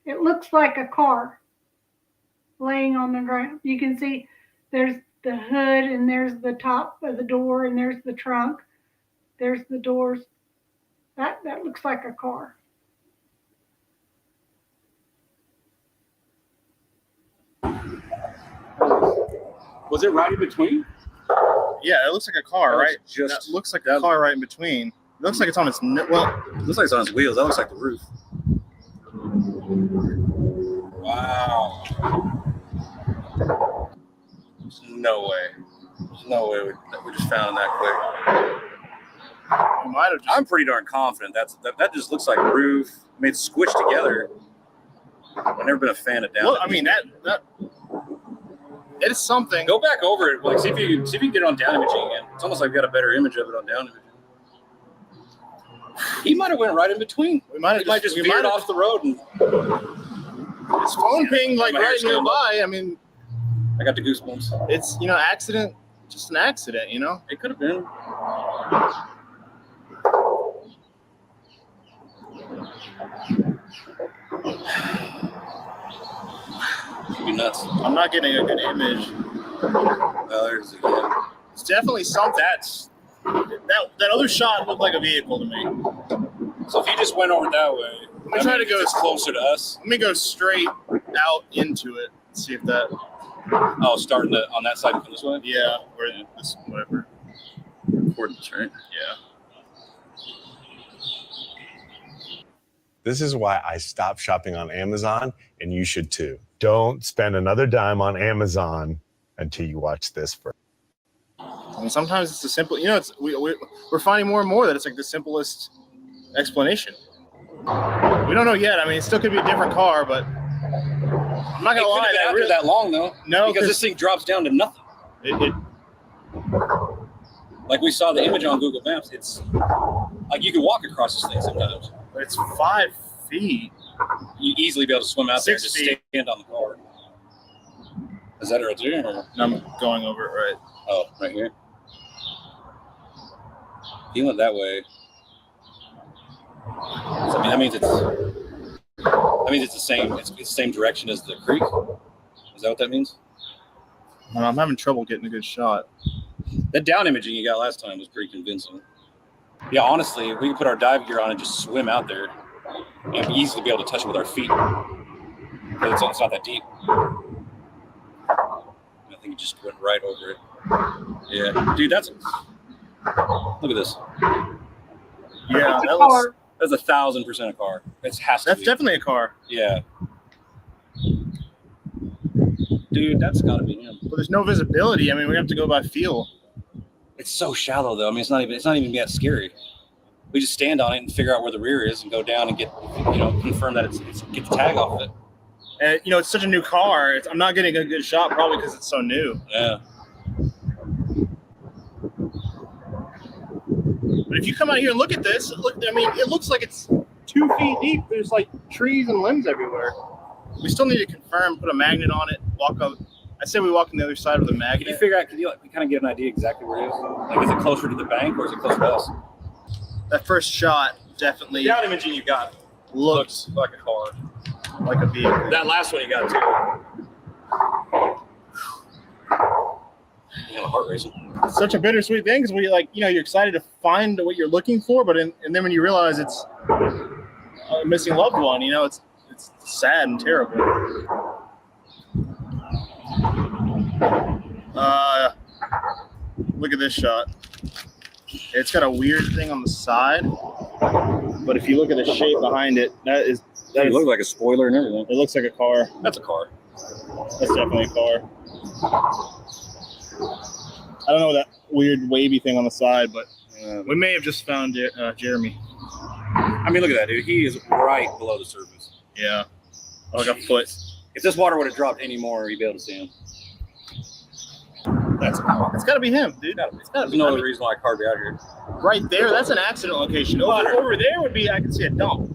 It looks like a car laying on the ground. You can see there's the hood, and there's the top of the door, and there's the trunk. There's the doors. That looks like a car. Was it right in between? Yeah, it looks like a car, right? Just that looks like a car right in between. It looks like it's on its well. It looks like it's on its wheels. That looks like the roof. Wow. There's no way. There's no way we just found that quick. Might have. I'm pretty darn confident that just looks like a roof. I mean, it's squished together. I've never been a fan of down. Well, I mean that it is something. Go back over it. Like see if you can get it on down imaging again. It's almost like we got a better image of it on down imaging. He might have went right in between. He might just veered off the road and his phone pinged like right nearby. I mean, I got the goosebumps. It's accident, just an accident. It could have been. Could be nuts. I'm not getting a good image. Well, there's again. It's definitely something. That other shot looked like a vehicle to me. So if he just went over that way, let me try to go closer to us. Let me go straight out into it. See if that. Oh, starting on that side from this way. Yeah, or this whatever. Coordinates, right? Yeah. This is why I stopped shopping on Amazon, and you should too. Don't spend another dime on Amazon until you watch this first. I mean, sometimes it's the simple. It's we're finding more and more that it's like the simplest explanation. We don't know yet. I mean, it still could be a different car, but I'm not gonna lie. That after that long though. No, because this thing drops down to nothing. It like we saw the image on Google Maps. It's like you can walk across this thing sometimes. But it's 5 feet. You easily be able to swim out there and 6 just feet. stand on the car. Is that right there? Or? I'm going over it right. Oh, right here. He went that way. So, I mean, that means it's the same. It's the same direction as the creek. Is that what that means? I'm having trouble getting a good shot. That down imaging you got last time was pretty convincing. Yeah, honestly, if we could put our dive gear on and just swim out there, and we easily be able to touch it with our feet. Because it's not that deep. I think it just went right over it. Yeah, dude, look at this. Yeah, that's 1,000% a car. That's definitely a car. Yeah. Dude, that's got to be him. But there's no visibility. I mean, we have to go by feel. It's so shallow though. I mean, it's not even that scary. We just stand on it and figure out where the rear is and go down and get confirm that it's get the tag off of it. And it's such a new car. I'm not getting a good shot probably because it's so new. Yeah. But if you come out here and look at this, it looks like it's 2 feet deep. There's like trees and limbs everywhere. We still need to confirm, put a magnet on it, walk up. I say we walk on the other side of the magnet. Can you figure out? Can you kind of get an idea exactly where it is? Like, is it closer to the bank or is it closer to us? That first shot definitely. The out imaging you got looks like a car, like a vehicle. That last one you got too. You got a heart racing. It's such a bittersweet thing because you're excited to find what you're looking for, and then when you realize it's a missing loved one. You know, it's sad and terrible. Look at this shot. It's got a weird thing on the side, but if you look at the shape behind it, it looks like a spoiler and everything. It looks like a car. That's a car. That's definitely a car. I don't know that weird wavy thing on the side, but we may have just found Jeremy. I mean, look at that, dude. He is right below the surface. Yeah. Like a foot. If this water would have dropped any more, you'd be able to see him. It's got to be him, dude. There's no other reason why a car would be out here. Right there, that's an accident location. Over there would be, I could see a dump.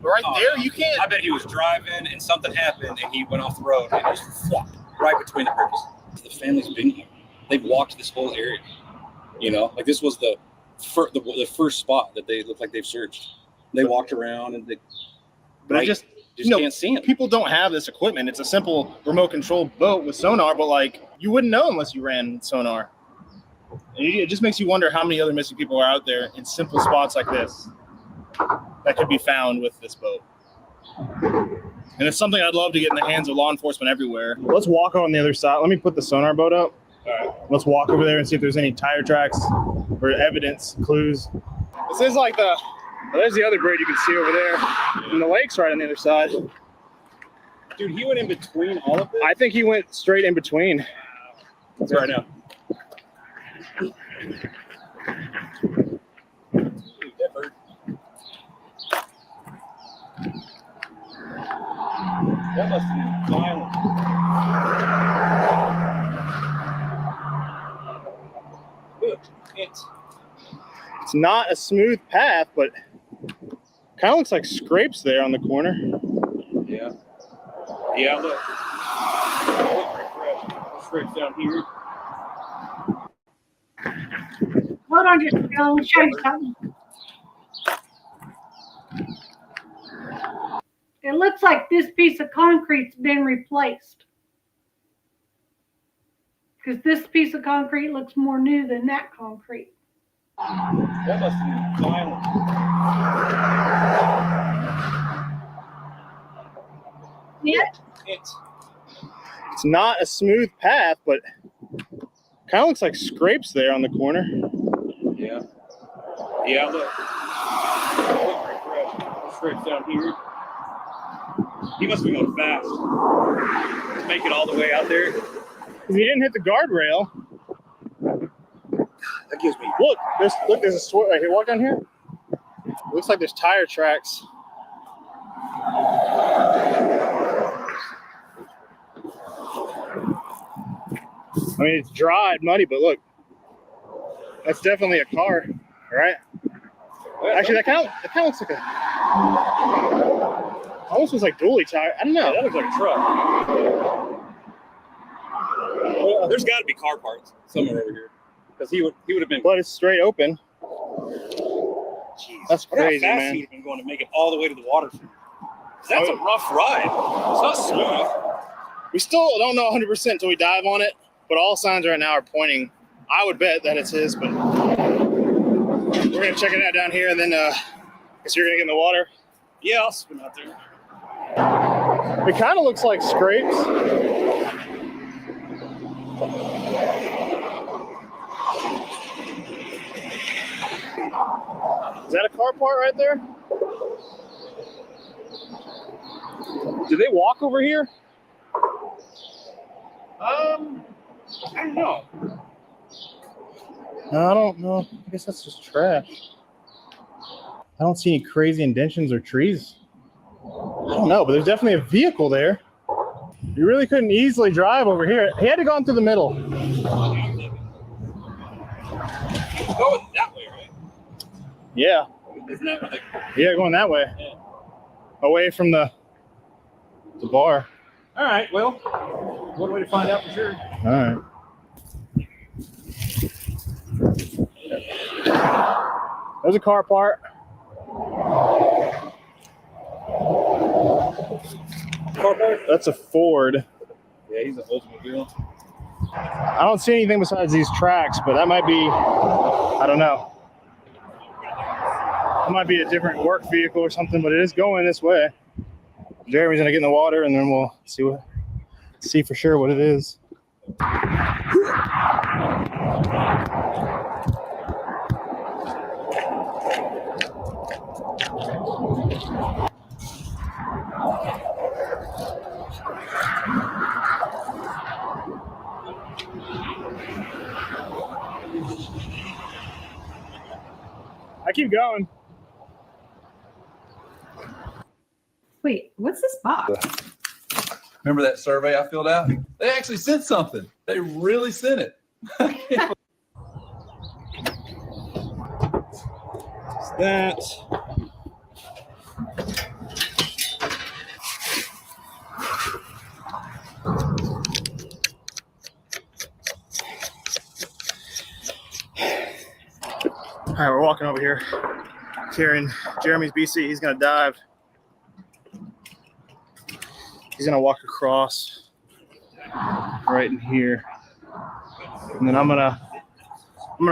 But right there, you can't. I bet he was driving and something happened and he went off the road and just flopped right between the bridges. The family's been here. They've walked this whole area. You know, like this was the first spot that they looked like they've searched. They walked around and But I just can't see him. People don't have this equipment. It's a simple remote controlled boat with sonar, but like you wouldn't know unless you ran sonar. And it just makes you wonder how many other missing people are out there in simple spots like this that could be found with this boat. And it's something I'd love to get in the hands of law enforcement everywhere. Let's walk on the other side. Let me put the sonar boat up. All right. Let's walk over there and see if there's any tire tracks or evidence, clues. This is like there's the other bridge you can see over there. And the lake's right on the other side. Dude, he went in between all of them? I think he went straight in between. That's right now. That must have been violent. Look, it's not a smooth path, but kind of looks like scrapes there on the corner. Yeah. Yeah, look. Scrapes down here. Hold on just I'll show you something. It looks like this piece of concrete's been replaced. Because this piece of concrete looks more new than that concrete. That must have been violent. Yeah. It's not a smooth path, but kind of looks like scrapes there on the corner. Yeah. Yeah, look. Scrapes down here. He must be going fast to make it all the way out there. He didn't hit the guardrail. That gives me. Look, there's a swirl right here. Walk down here. Looks like there's tire tracks. I mean, it's dry and muddy, but look, that's definitely a car, right? Actually, that kind of looks like almost looks like dually tire. I don't know. That looks like a truck. There's got to be car parts somewhere over here, because he would have been. But it's straight open. Jeez, that's crazy, how fast man. He'd have been going to make it all the way to the water. That's a rough ride. It's not smooth. We still don't know 100% until we dive on it, but all signs right now are pointing. I would bet that it's his, but we're gonna check it out down here, and then guess you're gonna get in the water. Yeah, I'll swim out there. It kind of looks like scrapes. Is that a car part right there? Do they walk over here? I don't know. No, I don't know. I guess that's just trash. I don't see any crazy indentions or trees. I don't know, but there's definitely a vehicle there. You really couldn't easily drive over here. He had to go in through the middle. Going that way, right? Yeah. Isn't that like? Yeah, going that way. Yeah. Away from the bar. All right. Well, one way to find out for sure. All right. There's a car part. Car part? That's a Ford. Yeah, he's an Oldsmobile. I don't see anything besides these tracks, but that might be, I don't know. It might be a different work vehicle or something, but it is going this way. Jeremy's gonna get in the water, and then we'll see for sure what it is. I keep going. Wait, what's this box? Remember that survey I filled out? They actually sent something. They really sent it. That. All right, we're walking over here, carrying Jeremy's BC. He's gonna dive. He's gonna walk across right in here, and then I'm gonna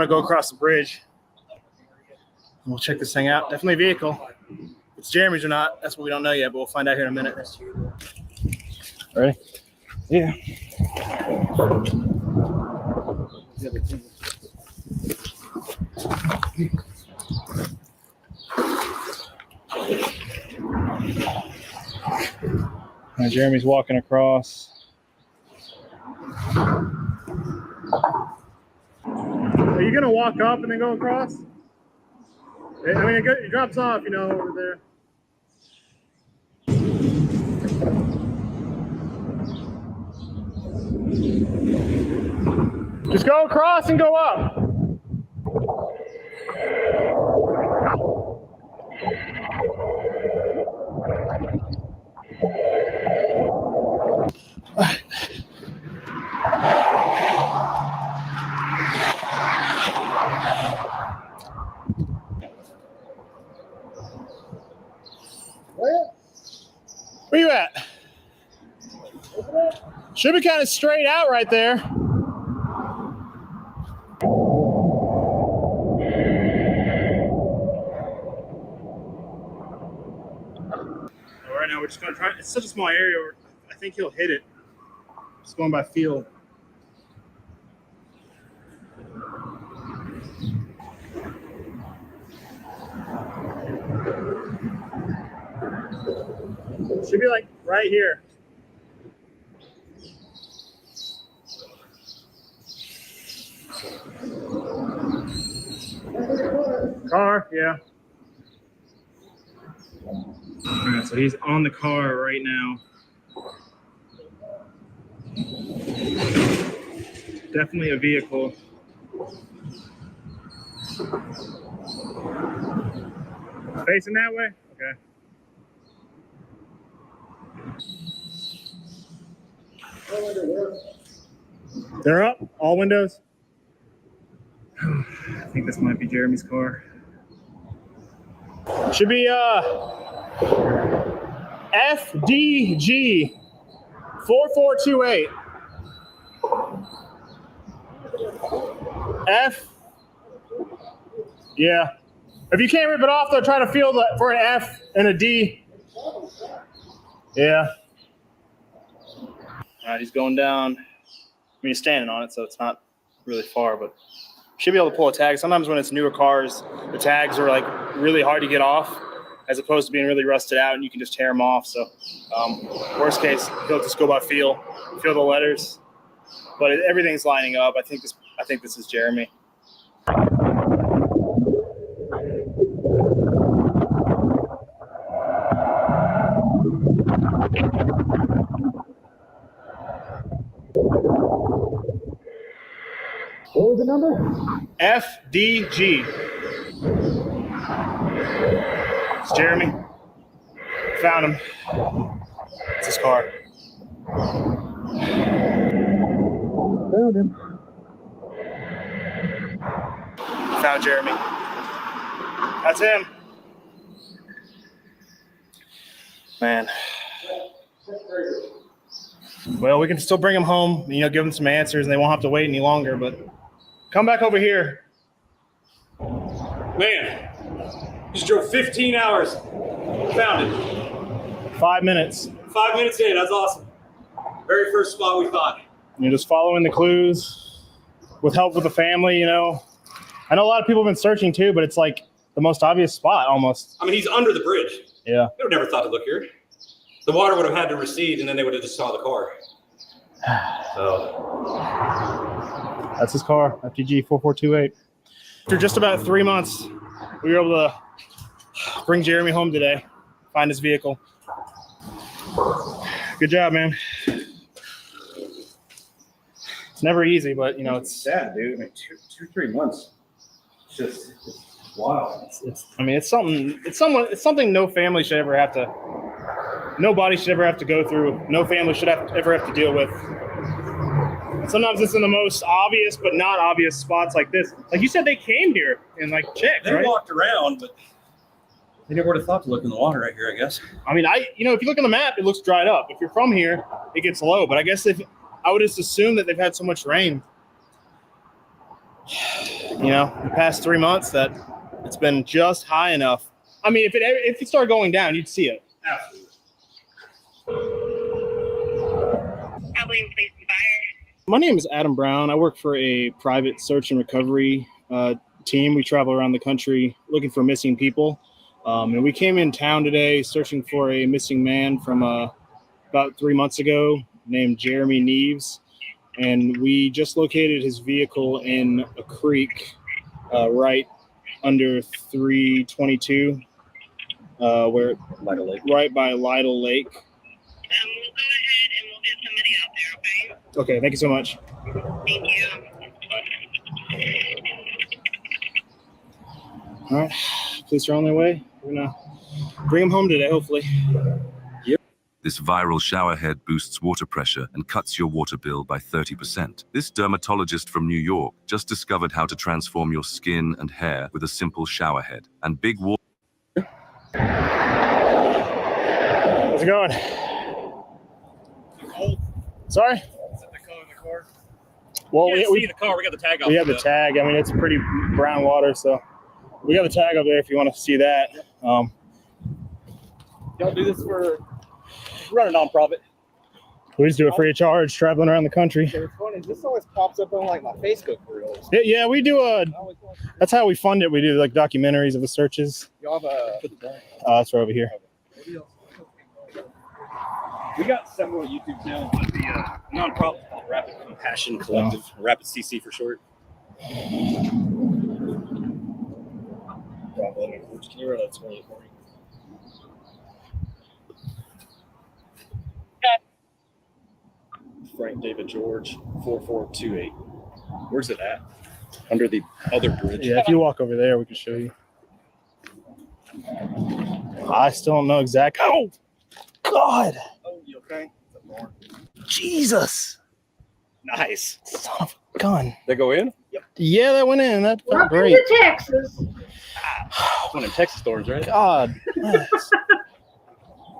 go across the bridge. And we'll check this thing out. Definitely a vehicle. If it's Jeremy's or not, that's what we don't know yet, but we'll find out here in a minute. Ready? Yeah. Now Jeremy's walking across. Are you gonna walk up and then go across? I mean, it drops off, you know, over there. Just go across and go up. Where you at? Should be kind of straight out right there. Right now we're just gonna try. It's such a small area. I think he'll hit it. Just going by feel. Should be like right here. Car, yeah. All right, so he's on the car right now. Definitely a vehicle. Facing that way? Okay. They're up? All windows? I think this might be Jeremy's car. Should be FDG 4428. F. Yeah. If you can't rip it off, though, try to feel for an F and a D. Yeah. All right, he's going down. I mean, he's standing on it, so it's not really far, but should be able to pull a tag. Sometimes when it's newer cars, the tags are like really hard to get off, as opposed to being really rusted out, and you can just tear them off. So, worst case, he'll just go by feel the letters. But everything's lining up. I think this is Jeremy. What was the number? FDG. It's Jeremy. Found him. It's his car. Found him. Found Jeremy. That's him. Man. Well, we can still bring him home, give him some answers, and they won't have to wait any longer, but come back over here. Man, Just drove 15 hours. Found it. 5 minutes. 5 minutes in. That's awesome. Very first spot we thought. You're just following the clues with help with the family, you know. I know a lot of people have been searching too, but it's like the most obvious spot almost. I mean, he's under the bridge. Yeah. They would never thought to look here. The water would have had to recede, and then they would have just saw the car. So that's his car, FTG 4428. After just about 3 months, we were able to bring Jeremy home today, find his vehicle. Good job, man. It's never easy, but you know, it's sad, dude. I mean, two, 3 months. It's wow. It's something no family should ever have to. Nobody should ever have to go through. No family should ever have to deal with. Sometimes it's in the most obvious but not obvious spots like this. Like you said, they came here and like checked. They right? walked around, but they never would have thought to look in the water right here, I guess. I mean, if you look on the map, it looks dried up. If you're from here, it gets low. But I guess I would just assume that they've had so much rain, you know, the past 3 months that it's been just high enough. I mean, if it started going down, you'd see it. Absolutely. My name is Adam Brown. I work for a private search and recovery team. We travel around the country looking for missing people. And we came in town today searching for a missing man from about 3 months ago named Jeremy Neves. And we just located his vehicle in a creek right under 322, right by Lytle Lake. We'll go ahead and we'll get somebody out there, okay? Okay, thank you so much. Thank you. All right, police are on their way. We're gonna bring him home today, hopefully. This viral showerhead boosts water pressure and cuts your water bill by 30%. This dermatologist from New York just discovered how to transform your skin and hair with a simple showerhead. And big water. How's it going? Sorry? Well, we we see the car. We got the tag off. we have the tag. I mean, it's pretty brown water, so we got the tag up there if you want to see that. Y'all do this for run a nonprofit. We just do it free of charge, traveling around the country. It's funny. This always pops up on like my Facebook reels. Yeah, we do that's how we fund it. We do like documentaries of the searches. Y'all have That's right over here. We got several YouTube channels, but the nonprofit called Rapid Compassion Collective, Rapid CC for short. Can you run that 20 for me? Frank David George 4428. Where's it at? Under the other bridge. Yeah, if you walk over there, we can show you. I still don't know exactly. Oh, God. Oh, you okay? Jesus. Nice. Son of a gun. They go in? Yep. Yeah, that went in. That felt Welcome great. to Texas. It's one of Texas storms, right? God.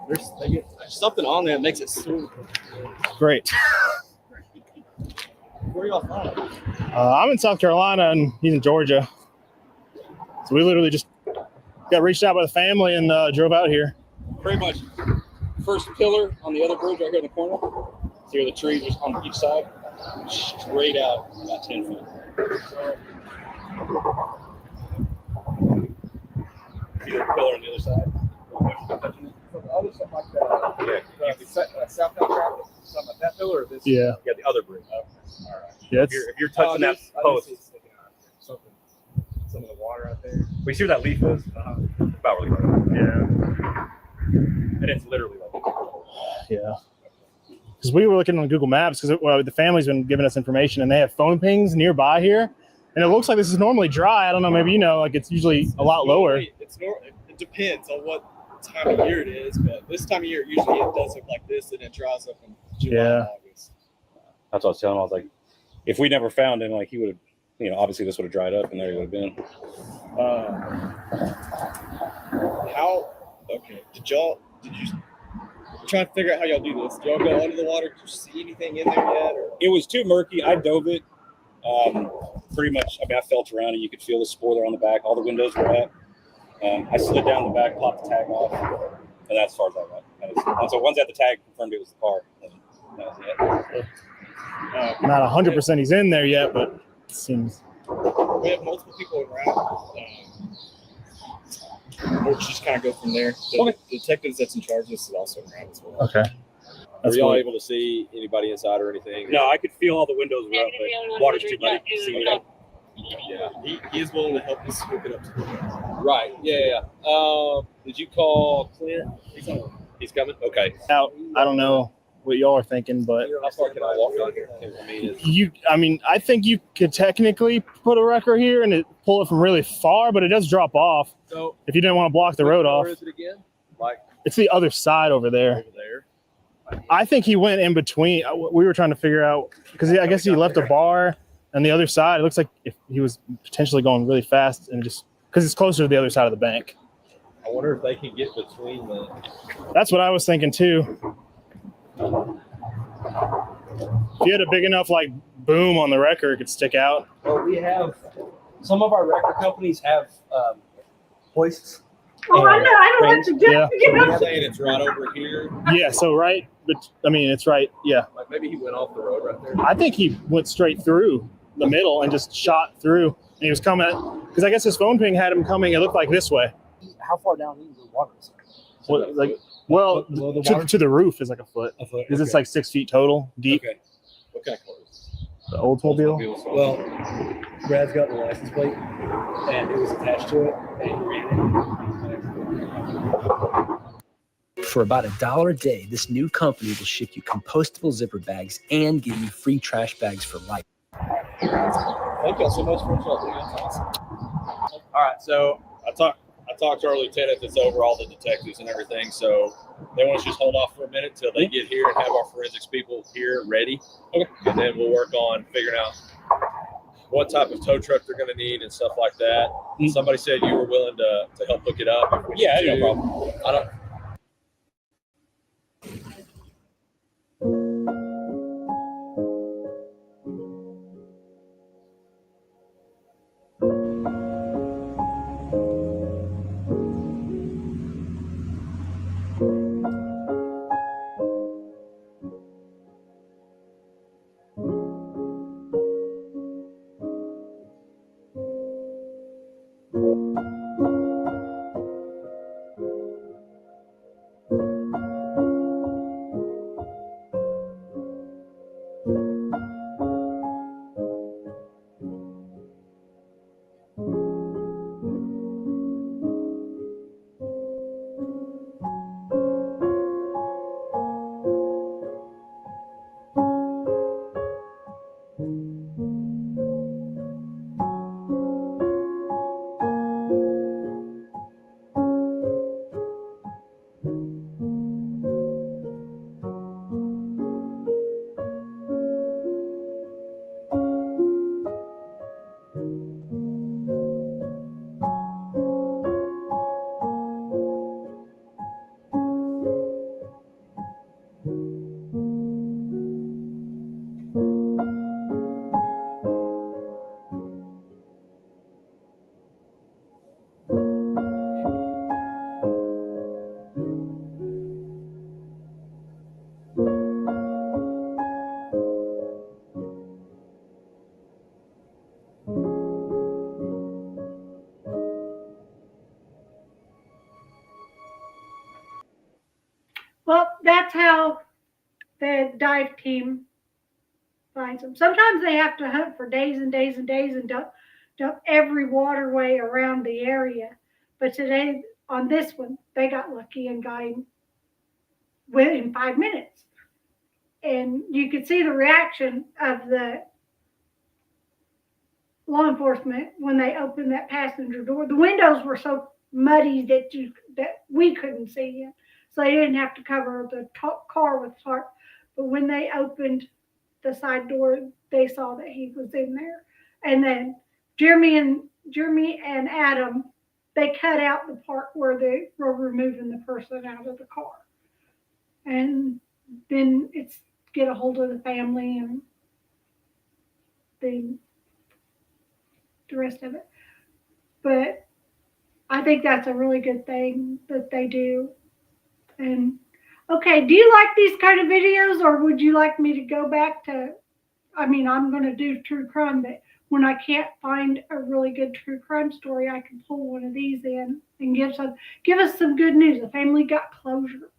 There's something on there that makes it so Great. Where are y'all from? I'm in South Carolina and he's in Georgia. So we literally just got reached out by the family and drove out here. Pretty much first pillar on the other bridge right here in the corner. See where the trees are on each side? Straight out about 10 feet. See the pillar on the other side? So the other stuff like that, southbound traffic, something like that pillar or this? Yeah. Yeah, the other bridge. Okay. All right. Yeah, If you're touching that post. Some of the water out there. We see where that leaf is? About really far. Yeah. And it's literally like. Yeah. Because we were looking on Google Maps because the family's been giving us information and they have phone pings nearby here. And it looks like this is normally dry. I don't know. Maybe, like it's usually a lot lower. It depends on what time of year it is, but this time of year, usually it does look like this and it dries up in July and August. That's what I was telling him. I was like, if we never found him, like he would have, obviously this would have dried up and there he would have been. Did you trying to figure out how y'all do this? Did y'all go under the water? Did you see anything in there yet? Or? It was too murky. I dove it. Pretty much, I felt around it. You could feel the spoiler on the back. All the windows were up. I slid down the back, popped the tag off, and that's as far as I went. And so once I had the tag confirmed it was the car, and that was it. Not 100% he's in there yet, but it seems. We have multiple people around. We'll just kind of go from there. The detective that's in charge of this is also around as well. Okay. Were y'all able to see anybody inside or anything? No, I could feel all the windows were up, but water's too muddy to see anything. Yeah. He is willing to help us hook it up to the Right. Yeah. Did you call Clint? He's coming? Okay. Out. I don't know what y'all are thinking, but How far can I walk down here? I think you could technically put a wrecker here and pull it from really far, but it does drop off. So if you didn't want to block the road off. Where is it again? Like it's the other side over there. I think he went in between. We were trying to figure out because I guess he left a bar on the other side. It looks like if he was potentially going really fast and just because it's closer to the other side of the bank. I wonder if they can get between the. That's what I was thinking too. If you had a big enough like boom on the wrecker, it could stick out. Well, we have some of our wrecker companies have hoists. Oh, I know. I don't want to do. Yeah. You know. You're saying it's right over here. Yeah. So right, but I mean it's right. Yeah. Like maybe he went off the road right there. I think he went straight through the middle and just shot through. And he was coming because I guess his phone ping had him coming. It looked like this way. How far down into the water is it? Well, like to the roof is like a foot. Because it's like 6 feet total deep. Okay. What kind of car is this? The Oldsmobile. Well, Brad's got the license plate, and it was attached to it, and he ran it. For about $1 a day, this new company will ship you compostable zipper bags and give you free trash bags for life. Thank y'all so much for what y'all doing. That's awesome. All right, so I talked to our lieutenant that's over all the detectives and everything, so they want us to just hold off for a minute till they get here and have our forensics people here ready. Okay. And then we'll work on figuring out what type of tow truck they're going to need and stuff like that. Somebody said you were willing to help hook it up. Yeah, no problem. I don't. Well, that's how the dive team finds them. Sometimes they have to hunt for days and days and days and dump every waterway around the area. But today, on this one, they got lucky and got him within 5 minutes. And you could see the reaction of the law enforcement when they opened that passenger door. The windows were so muddy that we couldn't see in. So they didn't have to cover the car with tarp. But when they opened the side door, they saw that he was in there. And then Jeremy and Adam, they cut out the part where they were removing the person out of the car. And then it's get a hold of the family and the rest of it. But I think that's a really good thing that they do. And okay, do you like these kind of videos, or would you like me to go back to, I mean, I'm going to do true crime, but when I can't find a really good true crime story, I can pull one of these in and give us some good news. The family got closure.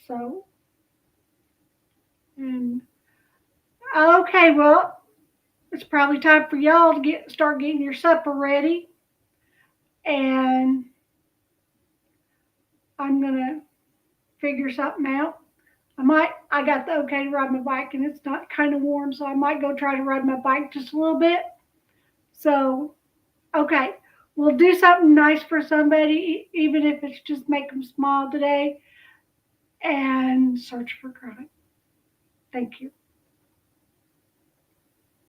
So, and okay, well, it's probably time for y'all to start getting your supper ready. And I'm gonna figure something out. I got the okay to ride my bike, and it's not kind of warm, so I might go try to ride my bike just a little bit. So, okay, we'll do something nice for somebody, even if it's just make them smile today, and search for crime. Thank you.